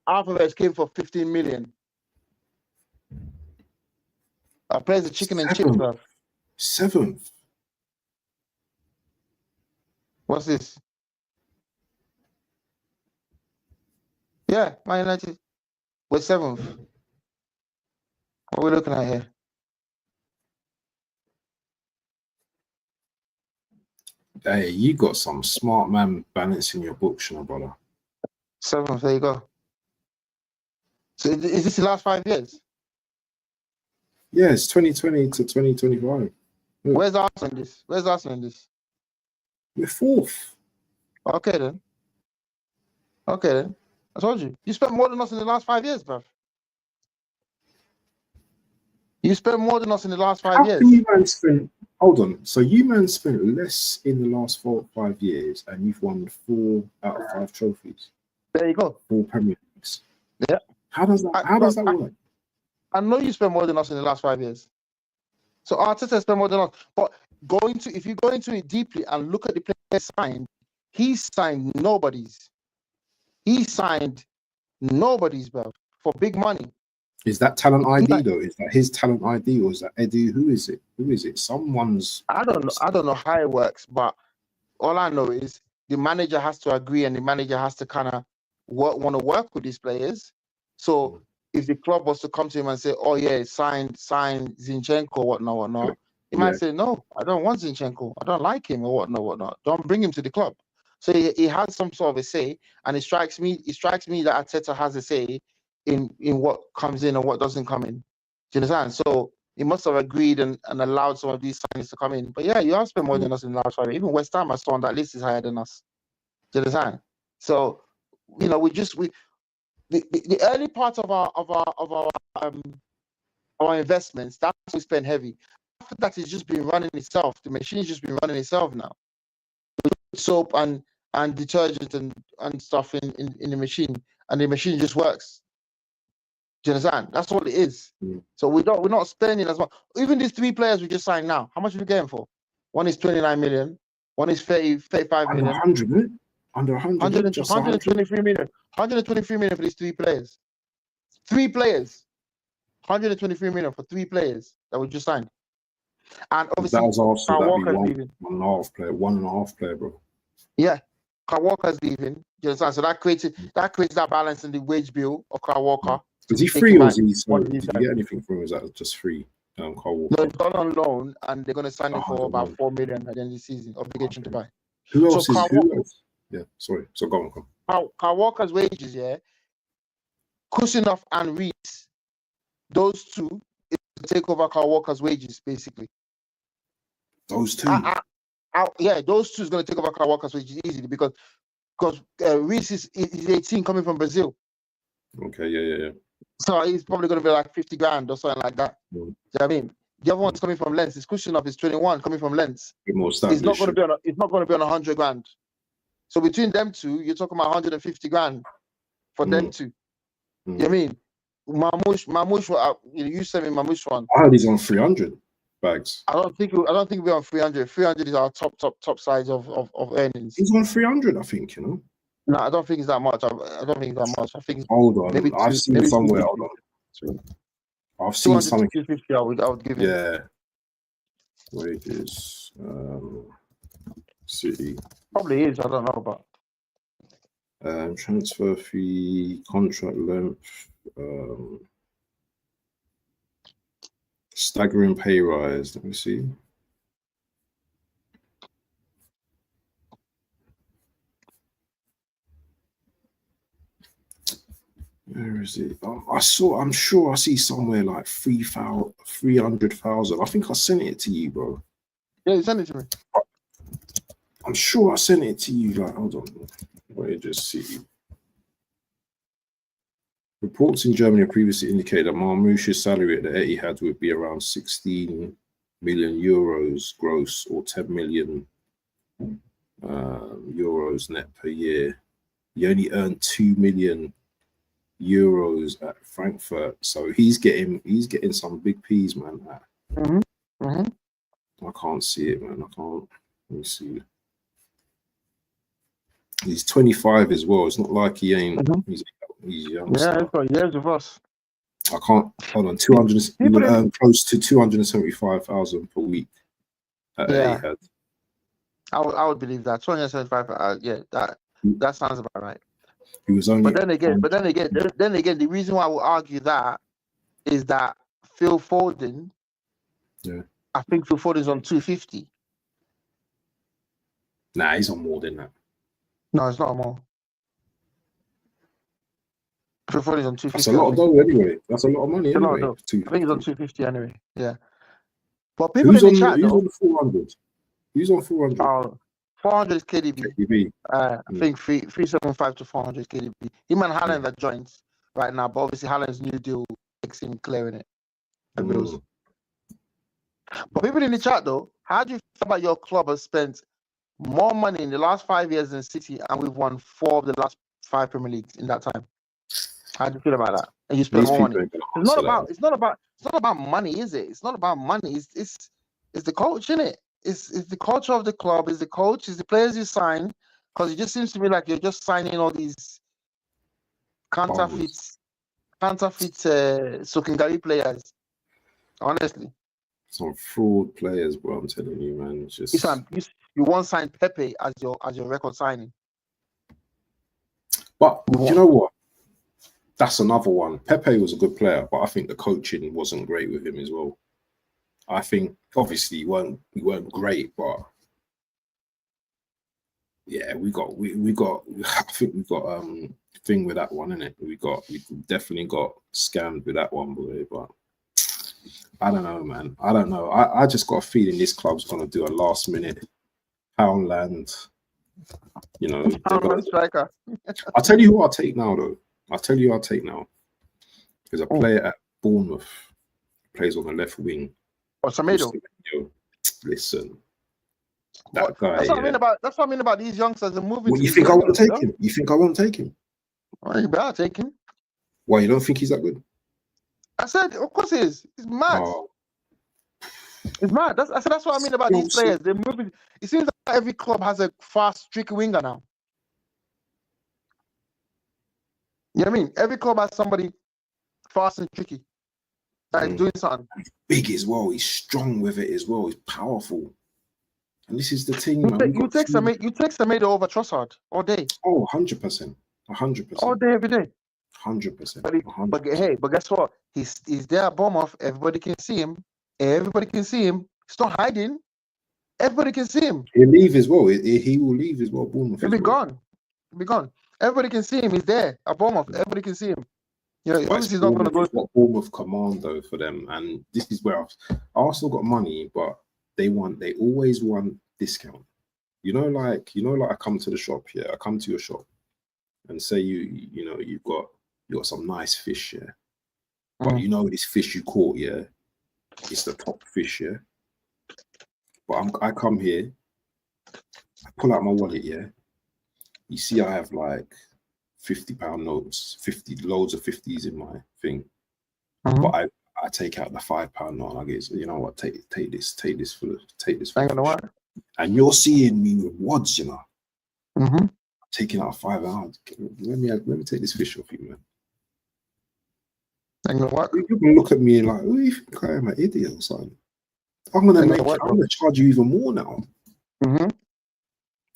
Alvarez came for 15 million. Our players are chicken and chips, bro. 7th. What's this? Yeah, Man United. We're 7th. What are we looking at here? Hey, you got some smart man balancing your books, you know, brother. 7th, there you go. So is this the last 5 years? Yeah, it's 2020 to 2025. Look. Where's Arsenal in this? We're 4th. Okay then. I told you. You spent more than us in the last 5 years, bro. You spent more than us in the last 5 years. How can you man spend? Hold on. So you man spent less in the last 4 or 5 years, and you've won 4 out of 5 trophies. There you go. 4 Premier Leagues. Yeah. How does that work? I know you spent more than us in the last 5 years. So Arteta spent more than us. But if you go into it deeply and look at the players signed, he signed nobodies. Bro, for big money. Is that talent ID though? Is that his talent ID or is that Edu? Who is it? Someone's. I don't know how it works, but all I know is the manager has to agree and the manager has to kind of want to work with these players. So if the club was to come to him and say, "Oh yeah, sign Zinchenko, whatnot," he might say, "No, I don't want Zinchenko. I don't like him, or whatnot. Don't bring him to the club." So he has some sort of a say, and it strikes me that Arteta has a say in what comes in and what doesn't come in. Do you understand? So he must have agreed and allowed some of these signings to come in. But yeah, you have spent more than us in the last 5 years. Even West Ham, I saw on that list, is higher than us. Do you understand? So, you know, the early part of our investments, that's we spend heavy. After that, it's just been running itself. The machine's just been running itself now. Soap and detergent and stuff in the machine, and the machine just works. Do you understand? That's what it is. So we're not spending as much. Even these 3 players we just signed now, how much are we getting for? One is 29 million, one is 35 million. 100 million? Under 100, 123 million. 123 million for these 3 players. 3 players. 123 million for 3 players that we just signed. And obviously, that was also Kyle Walker's leaving. 1.5 player, bro. Yeah, Kyle Walker's leaving. Do you understand? So that creates that balance in the wage bill of Kyle Walker. Is he free or is he? Did you get anything from him? Is that just free? Kyle Walker. No, he's gone on loan, and they're going to sign him for about 4 million at the end of the season. Obligation to buy. Who else? Who else? Yeah, sorry. So go on. Kyle Walker's wages, yeah. Kusinov and Reese, those 2 is to take over Kyle Walker's wages, basically. Those 2. Yeah, those 2 is going to take over Kyle Walker's wages easily because Reese is 18 coming from Brazil. Okay, yeah. So he's probably going to be like 50 grand or something like that. Do you know what I mean? The other one's coming from Lens. His Kusinov is 21 coming from Lens. More he's not going to be on 100 grand. So between them two, you're talking about 150 grand for them two. You know what I mean? Mamouche, you sent me Mamouche one. I heard he's on 300 bags. I don't think we're on 300. 300 is our top size of earnings. He's on 300, I think, you know. No, I don't think it's that much. I don't think it's that much. I think. Hold on, maybe I've seen somewhere. Hold on. I've seen something. 250. I would give him. Yeah. Wages. City. Probably is. I don't know, but. Transfer fee, contract length, staggering pay rise. Let me see. Where is it? I'm sure I see somewhere like 300,000. I think I sent it to you, bro. Yeah, you sent it to me. I'm sure I sent it to you. Like, hold on. Let me just see. Reports in Germany previously indicated that Marmouche's salary at the Etihad would be around 16 million euros gross or 10 million euros net per year. He only earned 2 million euros at Frankfurt, so he's getting some big P's, man. I can't see it, man. I can't. Let me see. He's 25 as well. It's not like he ain't. He's young. Yeah, he's got years of us. I can't. Hold on. 200. He will earn close to 275,000 per week at Etihad. I would believe that 275. Yeah, that sounds about right. He was only. But then again, the reason why I would argue that is that Phil Foden. Yeah. I think Phil Foden's on 250. Nah, he's on more than that. No, it's not more. Phil Foden's on 250. That's a lot of dough anyway. That's a lot of money anyway. I think he's on 250 anyway. Yeah. But people who's in the chat, who's on 400? Who's on 400? 400 is KDB. I think 375 to 400 is KDB. Him and Haaland are joints right now, but obviously Haaland's new deal makes him clearing it. But people in the chat though, how do you feel about your club has spent more money in the last 5 years than City, and we've won 4 of the last 5 Premier Leagues in that time? How do you feel about that? And you spend more money. It's not about money, is it? It's not about money. It's the coach, isn't it? It's the culture of the club. It's the coach. It's the players you sign. Because it just seems to me like you're just signing all these counterfeit Sokingari players. Honestly, some fraud players, bro. I'm telling you, man. It's just you once signed Pepe as your record signing. But you know what? That's another one. Pepe was a good player, but I think the coaching wasn't great with him as well. I think obviously we weren't great, but yeah, we got I think we got thing with that one, innit? We definitely got scammed with that one, boy. But I don't know, man. I don't know. I just got a feeling this club's gonna do a last minute Poundland. You know, striker. I'll tell you who I'll take now, though. There's a player at Bournemouth, plays on the left wing. Oh, Semedo. Listen, that guy. That's what I mean about these youngsters. They're moving. Well, you think I won't take him? You think I won't take him? Well, you better take him. Why, you don't think he's that good? I said, of course he is. He's mad. It's mad. That's what I mean about these players. They're moving. It seems like every club has a fast, tricky winger now. You know what I mean? Every club has somebody fast and tricky that is doing something. He's big as well. He's strong with it as well. He's powerful. And this is the thing, man. You take Semedo over Trossard all day. Oh, 100%. 100%. All day, every day. 100%. But guess what? He's there at Bournemouth. Everybody can see him. He's not hiding. Everybody can see him. He'll leave as well. He will leave as well. Bournemouth. He'll be gone. Everybody can see him. He's there at Bournemouth. Everybody can see him. You know, obviously he's not going to go. What Bournemouth command though for them, and this is where Arsenal got money, but they always want discount. You know, like I come to the shop. Yeah, I come to your shop, and say you've got some nice fish. Yeah, but you know this fish you caught. Yeah, it's the top fish. Yeah, but I come here, I pull out my wallet. Yeah. You see, I have like £50 notes, 50 loads of 50s in my thing, but I take out the £5 note and I get, you know what, take this for the fish. And you're seeing me with wads, you know. Taking out £5. Let me take this fish off you, man. You can look at me like, oh, you think I am an idiot or something? I'm gonna charge you even more now.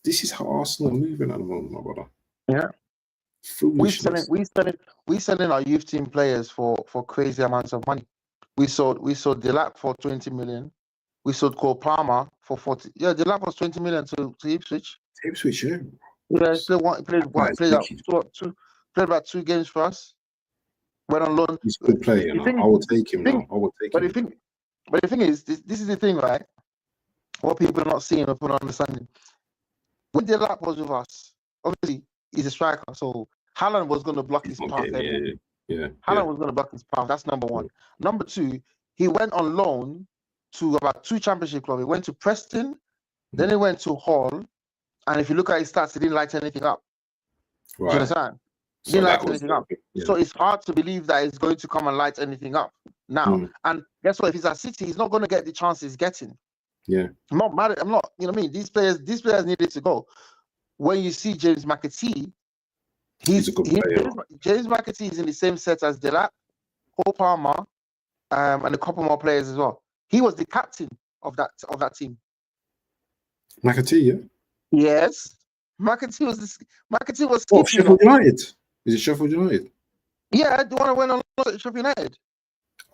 This is how Arsenal are moving at the moment, my brother. Yeah. We selling our youth team players for crazy amounts of money. We sold Delap for 20 million. We sold Cole Palmer for 40. Yeah, Delap was 20 million to Ipswich. Ipswich, yeah. Yeah, played about 2 games for us. Went on loan. He's a good player, you know. I will take him now. I will take him. But the thing is, this is the thing, right? What people are not seeing or people not understanding. When Delap was with us, obviously he's a striker, so Haaland was going to block his path. Haaland was going to block his path. That's number one. Number two, he went on loan to about 2 championship clubs. He went to Preston, then he went to Hull, and if you look at his stats, he didn't light anything up. Right. Do you understand? He didn't light anything up. Yeah. So it's hard to believe that he's going to come and light anything up now. And guess what? If he's at City, he's not going to get the chance he's getting. Yeah. I'm not mad at, I'm not, you know what I mean? These players needed to go. When you see James McAtee, he's a good player. James McAtee is in the same set as Delap, Cole Palmer, and a couple more players as well. He was the captain of that team. McAtee, yeah? Yes. McAtee was Oh, Sheffield United. Is it Sheffield United? Yeah, the one that went on Sheffield United.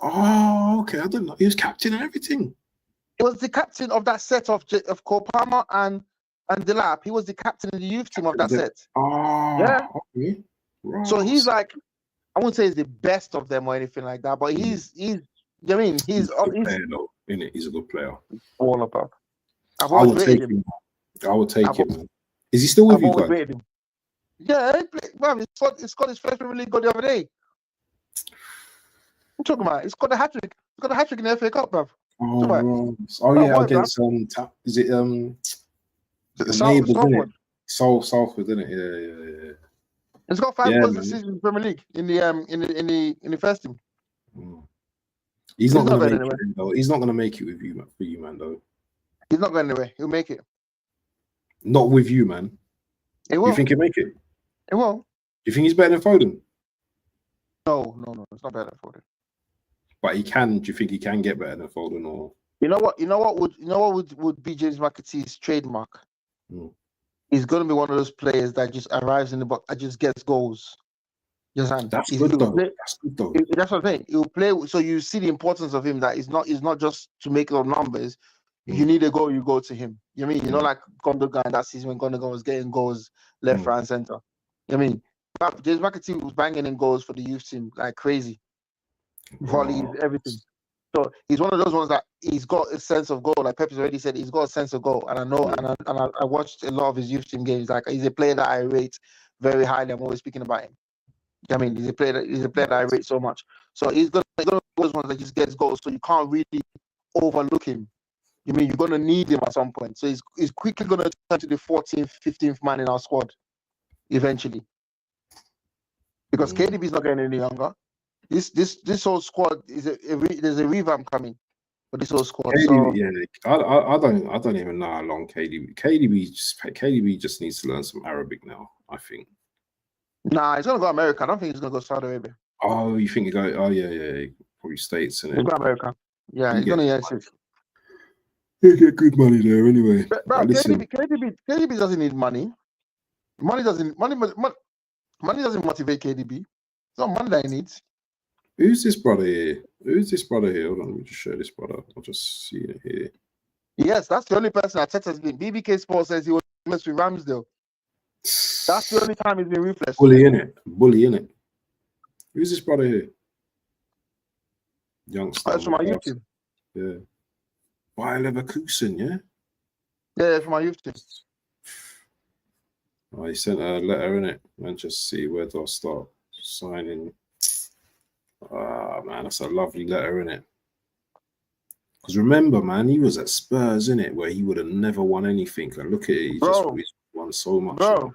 Oh, okay. I don't know. He was captain and everything. He was the captain of that set of Cole Palmer and Delap. He was the captain of the youth team of that set. Oh, yeah. Okay. Right. So he's like, I wouldn't say he's the best of them or anything like that, but he's I mean, he's a good player, though, isn't it? He's a good player. All about. I would take him. I would take him. Is he still with you guys? Yeah, he scored his first Premier League goal the other day. I'm talking about. He scored a hat-trick. He got a hat-trick in the FA Cup, bruv. Yeah, against is it Southwood? Southwood, isn't it? Yeah. He's got 5 goals this season in the Premier League in the first team. He's not going to make it, though. He's not going to make it with you, man. For you, man, though. He's not going anywhere. He'll make it. Not with you, man. He will. You think he'll make it? He will. You think he's better than Foden? No. It's not better than Foden. But he can. Do you think he can get better than Foden? Or you know what would be James McAtee's trademark? He's going to be one of those players that just arrives in the box and just gets goals. That's good though. That's what I'm saying. He'll play. So you see the importance of him. That he's not just to make up numbers. If you need a goal, you go to him. You know what I mean? You know, like Gundogan that season when Gundogan was getting goals left, right, and center. You know what I mean? James McAtee was banging in goals for the youth team like crazy. Volleys, everything. So he's one of those ones that he's got a sense of goal. Like Pep's already said, he's got a sense of goal. And I know, and I watched a lot of his youth team games. Like he's a player that I rate very highly. I'm always speaking about him. I mean, he's a player that I rate so much. So he's gonna be those ones that just gets goals. So you can't really overlook him. You mean you're gonna need him at some point. So he's quickly gonna turn to the 14th, 15th man in our squad eventually. Because KDB is not getting any younger. This whole squad there's a revamp coming for this whole squad. I don't even know how long KDB just needs to learn some Arabic now, I think. Nah, he's gonna go to America. I don't think he's gonna go to Saudi Arabia. Oh, you think he go? Oh yeah, probably States. He's going to America. Yeah, he's gonna he'll get good money there anyway. But KDB doesn't need money. Money doesn't motivate KDB. It's not money that he needs. Who's this brother here? Hold on, let me just show this brother. I'll just see it here. Yes, that's the only person that has been. BBK Sports says he was with Ramsdale. That's the only time he's been ruthless. Bully in it. Who's this brother here? Youngster. That's from my youth team. Yeah. Bayer Leverkusen, yeah? Yeah, from my youth team. Oh, he sent a letter in it. Man, just see where do I start signing. Man, that's a lovely letter, innit? Because remember, man, he was at Spurs, innit, where he would have never won anything. And look at it, he just won so much. Bro,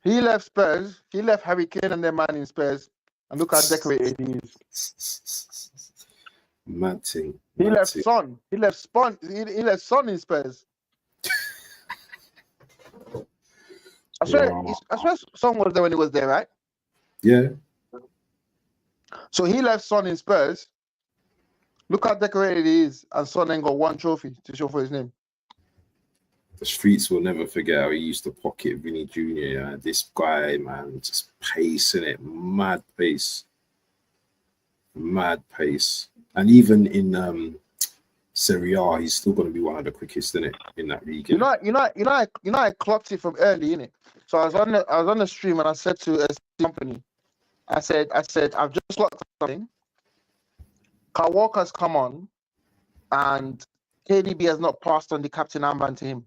He left Spurs. He left Harry Kane and their man in Spurs. And look how decorated he is. Mad thing. He left Son. He left Son in Spurs. I swear Son was there when he was there, right? Yeah. So he left Son in Spurs. Look how decorated he is. And Son ain't got one trophy to show for his name. The streets will never forget how he used to pocket Vinny Jr. Yeah? This guy, man, just pacing it. Mad pace. Mad pace. And even in Serie A, he's still going to be one of the quickest, isn't it, in that league? You know, I clocked it from early, innit? So I was on the stream and I said to a company, I said, I've just clocked something. Kyle Walker's come on, and KDB has not passed on the captain armband to him.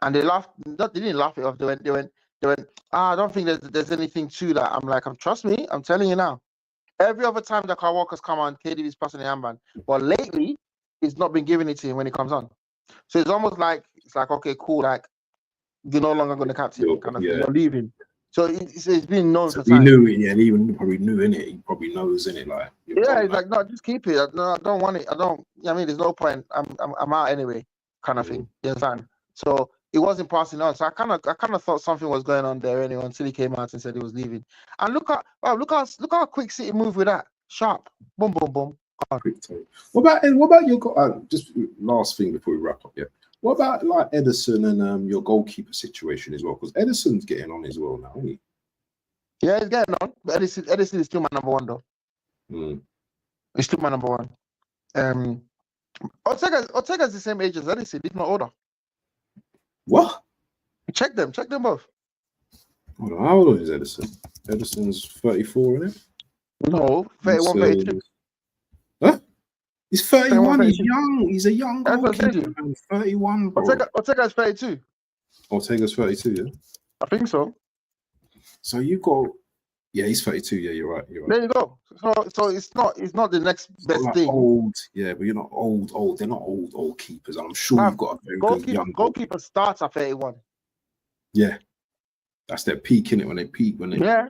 And they laughed. They didn't laugh it off. They went. I don't think there's anything to that. I'm like, trust me, I'm telling you now. Every other time that Kyle Walker's come on, KDB's passing the armband. But lately, he's not been giving it to him when he comes on. So it's almost like okay, cool, like you're no longer going to captain, you're leaving. So it's been known for time. He knew it, yeah, and even probably knew in it. He probably knows in it, like yeah, he's like, no, just keep it. No, I don't want it. I don't. I mean, there's no point. I'm out anyway, kind of thing. You understand? So it wasn't passing on. So I kind of thought something was going on there anyway until he came out and said he was leaving. And look how quick City moved with that. Sharp, boom, boom, boom. What about your just last thing before we wrap up? Yeah. What about like Ederson and your goalkeeper situation as well? Because Ederson's getting on as well now, isn't he? Yeah, he's getting on. But Ederson is still my number one, though. He's still my number one. Ortega's the same age as Ederson, if not older. What? Check them both. Hold on, how old is Ederson? Ederson's 34, isn't it? No, 31, 32. Huh? He's 31. He's young. He's a young goalkeeper. 31, bro. Ortega's 32. Ortega's 32, yeah? I think so. So you got... Yeah, he's 32. Yeah, you're right. There you go. So it's not the next best like thing. Old, yeah, but you're not old. They're not old keepers. I'm sure you've got a very good young goalkeeper starts at 31. Yeah, that's their peak, innit? When they peak, yeah.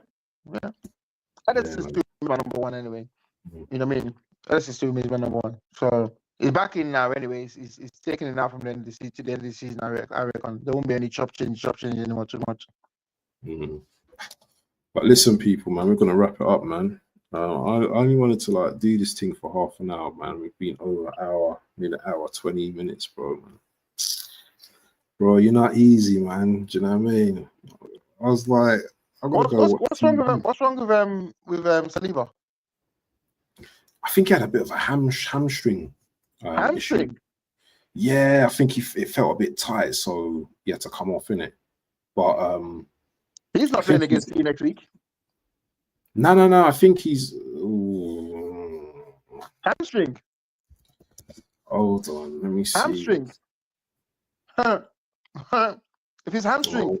Ederson's still my number one anyway. You know what I mean? Ederson's still my number one. So he's back in now. Anyways, he's taking it out from the end of the season to the end of the season. I reckon there won't be any chop change anymore too much. But listen, people, man, we're gonna wrap it up, man. I only wanted to like do this thing for half an hour, man. We've been over an hour, nearly an hour, 20 minutes, bro, man. Bro, you're not easy, man. Do you know what I mean? I was like, I gotta go. What's wrong with Saliba? I think he had a bit of a hamstring. Hamstring? Issue. Yeah, I think it felt a bit tight, so he had to come off, innit? But he's not playing against you next week. No. I think he's hamstring. Hold on, let me see. Hamstring. If he's hamstring.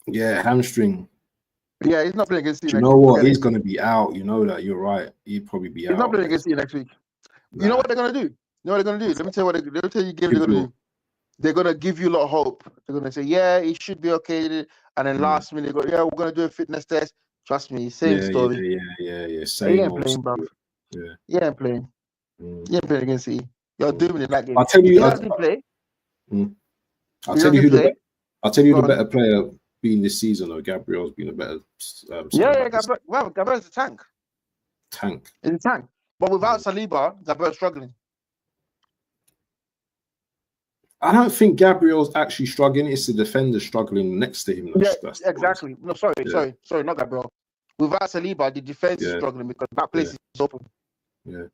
Yeah, hamstring. Yeah, he's not playing against you. You know what? He's going to be out. You know that. You're right. He'd probably be out. He's not playing against you next week. Nah. You know what they're going to do? You know what they're going to do? Let me tell you what they're going to do. They're going to give you a lot of hope. They're going to say, yeah, he should be okay. And then last minute, they go, yeah, we're going to do a fitness test. Trust me, same story. Yeah. Same. He ain't playing, bro. Yeah. He ain't playing. He ain't playing against City. You're doing it that game. I'll tell you. I'll tell you the better player being this season, or Gabriel's been a better. Gabriel's a tank. He's a tank. But without Saliba, Gabriel's struggling. I don't think Gabriel's actually struggling. It's the defender struggling next to him. That's exactly. No, sorry, not Gabriel. Without Saliba, the defense is struggling because that place is open. Yeah.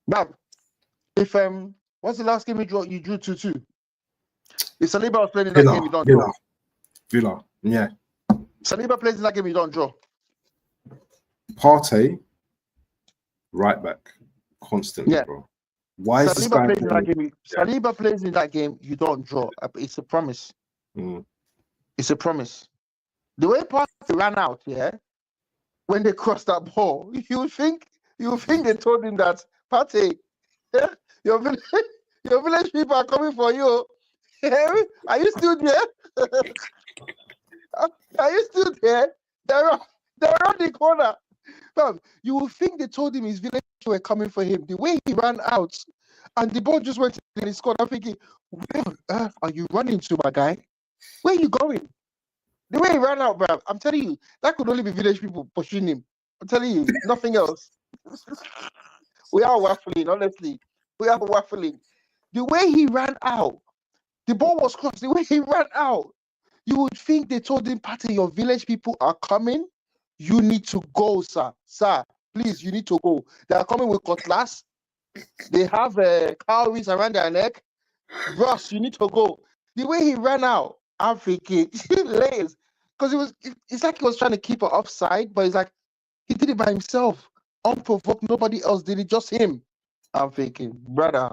Now, if what's the last game you drew 2-2? If Saliba was playing in that game, you don't draw. Villa, yeah. Saliba plays in that game, you don't draw. Partey, right back, constantly, bro. Why is Saliba plays in that game? Saliba plays in that game, you don't draw. It's a promise. It's a promise. The way Partey ran out, when they crossed that ball, you would think they told him that Partey, your village people are coming for you. Are you still there? Are you still there? They're around the corner. Fam, you will think they told him his village were coming for him. The way he ran out, and the ball just went and he scored. I'm thinking, where on earth are you running to, my guy? Where are you going? The way he ran out, bro, I'm telling you, that could only be village people pushing him. I'm telling you, nothing else. We are waffling, honestly. We are waffling. The way he ran out, the ball was crossed. The way he ran out, you would think they told him, Patty, your village people are coming. You need to go, sir. Sir, please, you need to go. They are coming with cutlass. They have cowries around their neck. Ross, you need to go. The way he ran out, I'm thinking, layers. Because it's like he was trying to keep her offside, but it's like he did it by himself. Unprovoked, nobody else did it, just him. I'm thinking, brother.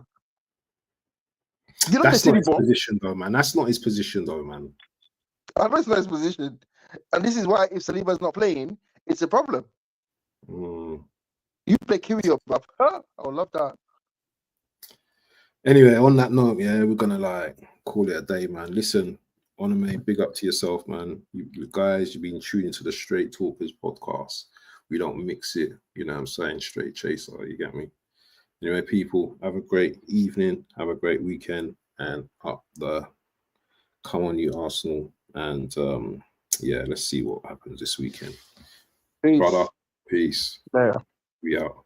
That's not his position, though, man. That's not his position, though, man. I know it's not his position. And this is why if Saliba's not playing, it's a problem. You play Kirio, bruv. I would love that. Anyway, on that note, yeah, we're gonna like call it a day, man. Listen, Onome, big up to yourself, man. You guys, you've been tuning to the Straight Talkers podcast. We don't mix it, you know what I'm saying? Straight chaser, you get me? Anyway, people, have a great evening, have a great weekend, and up the come on, you Arsenal. And yeah, let's see what happens this weekend. Peace. Brother, peace. Yeah. We out.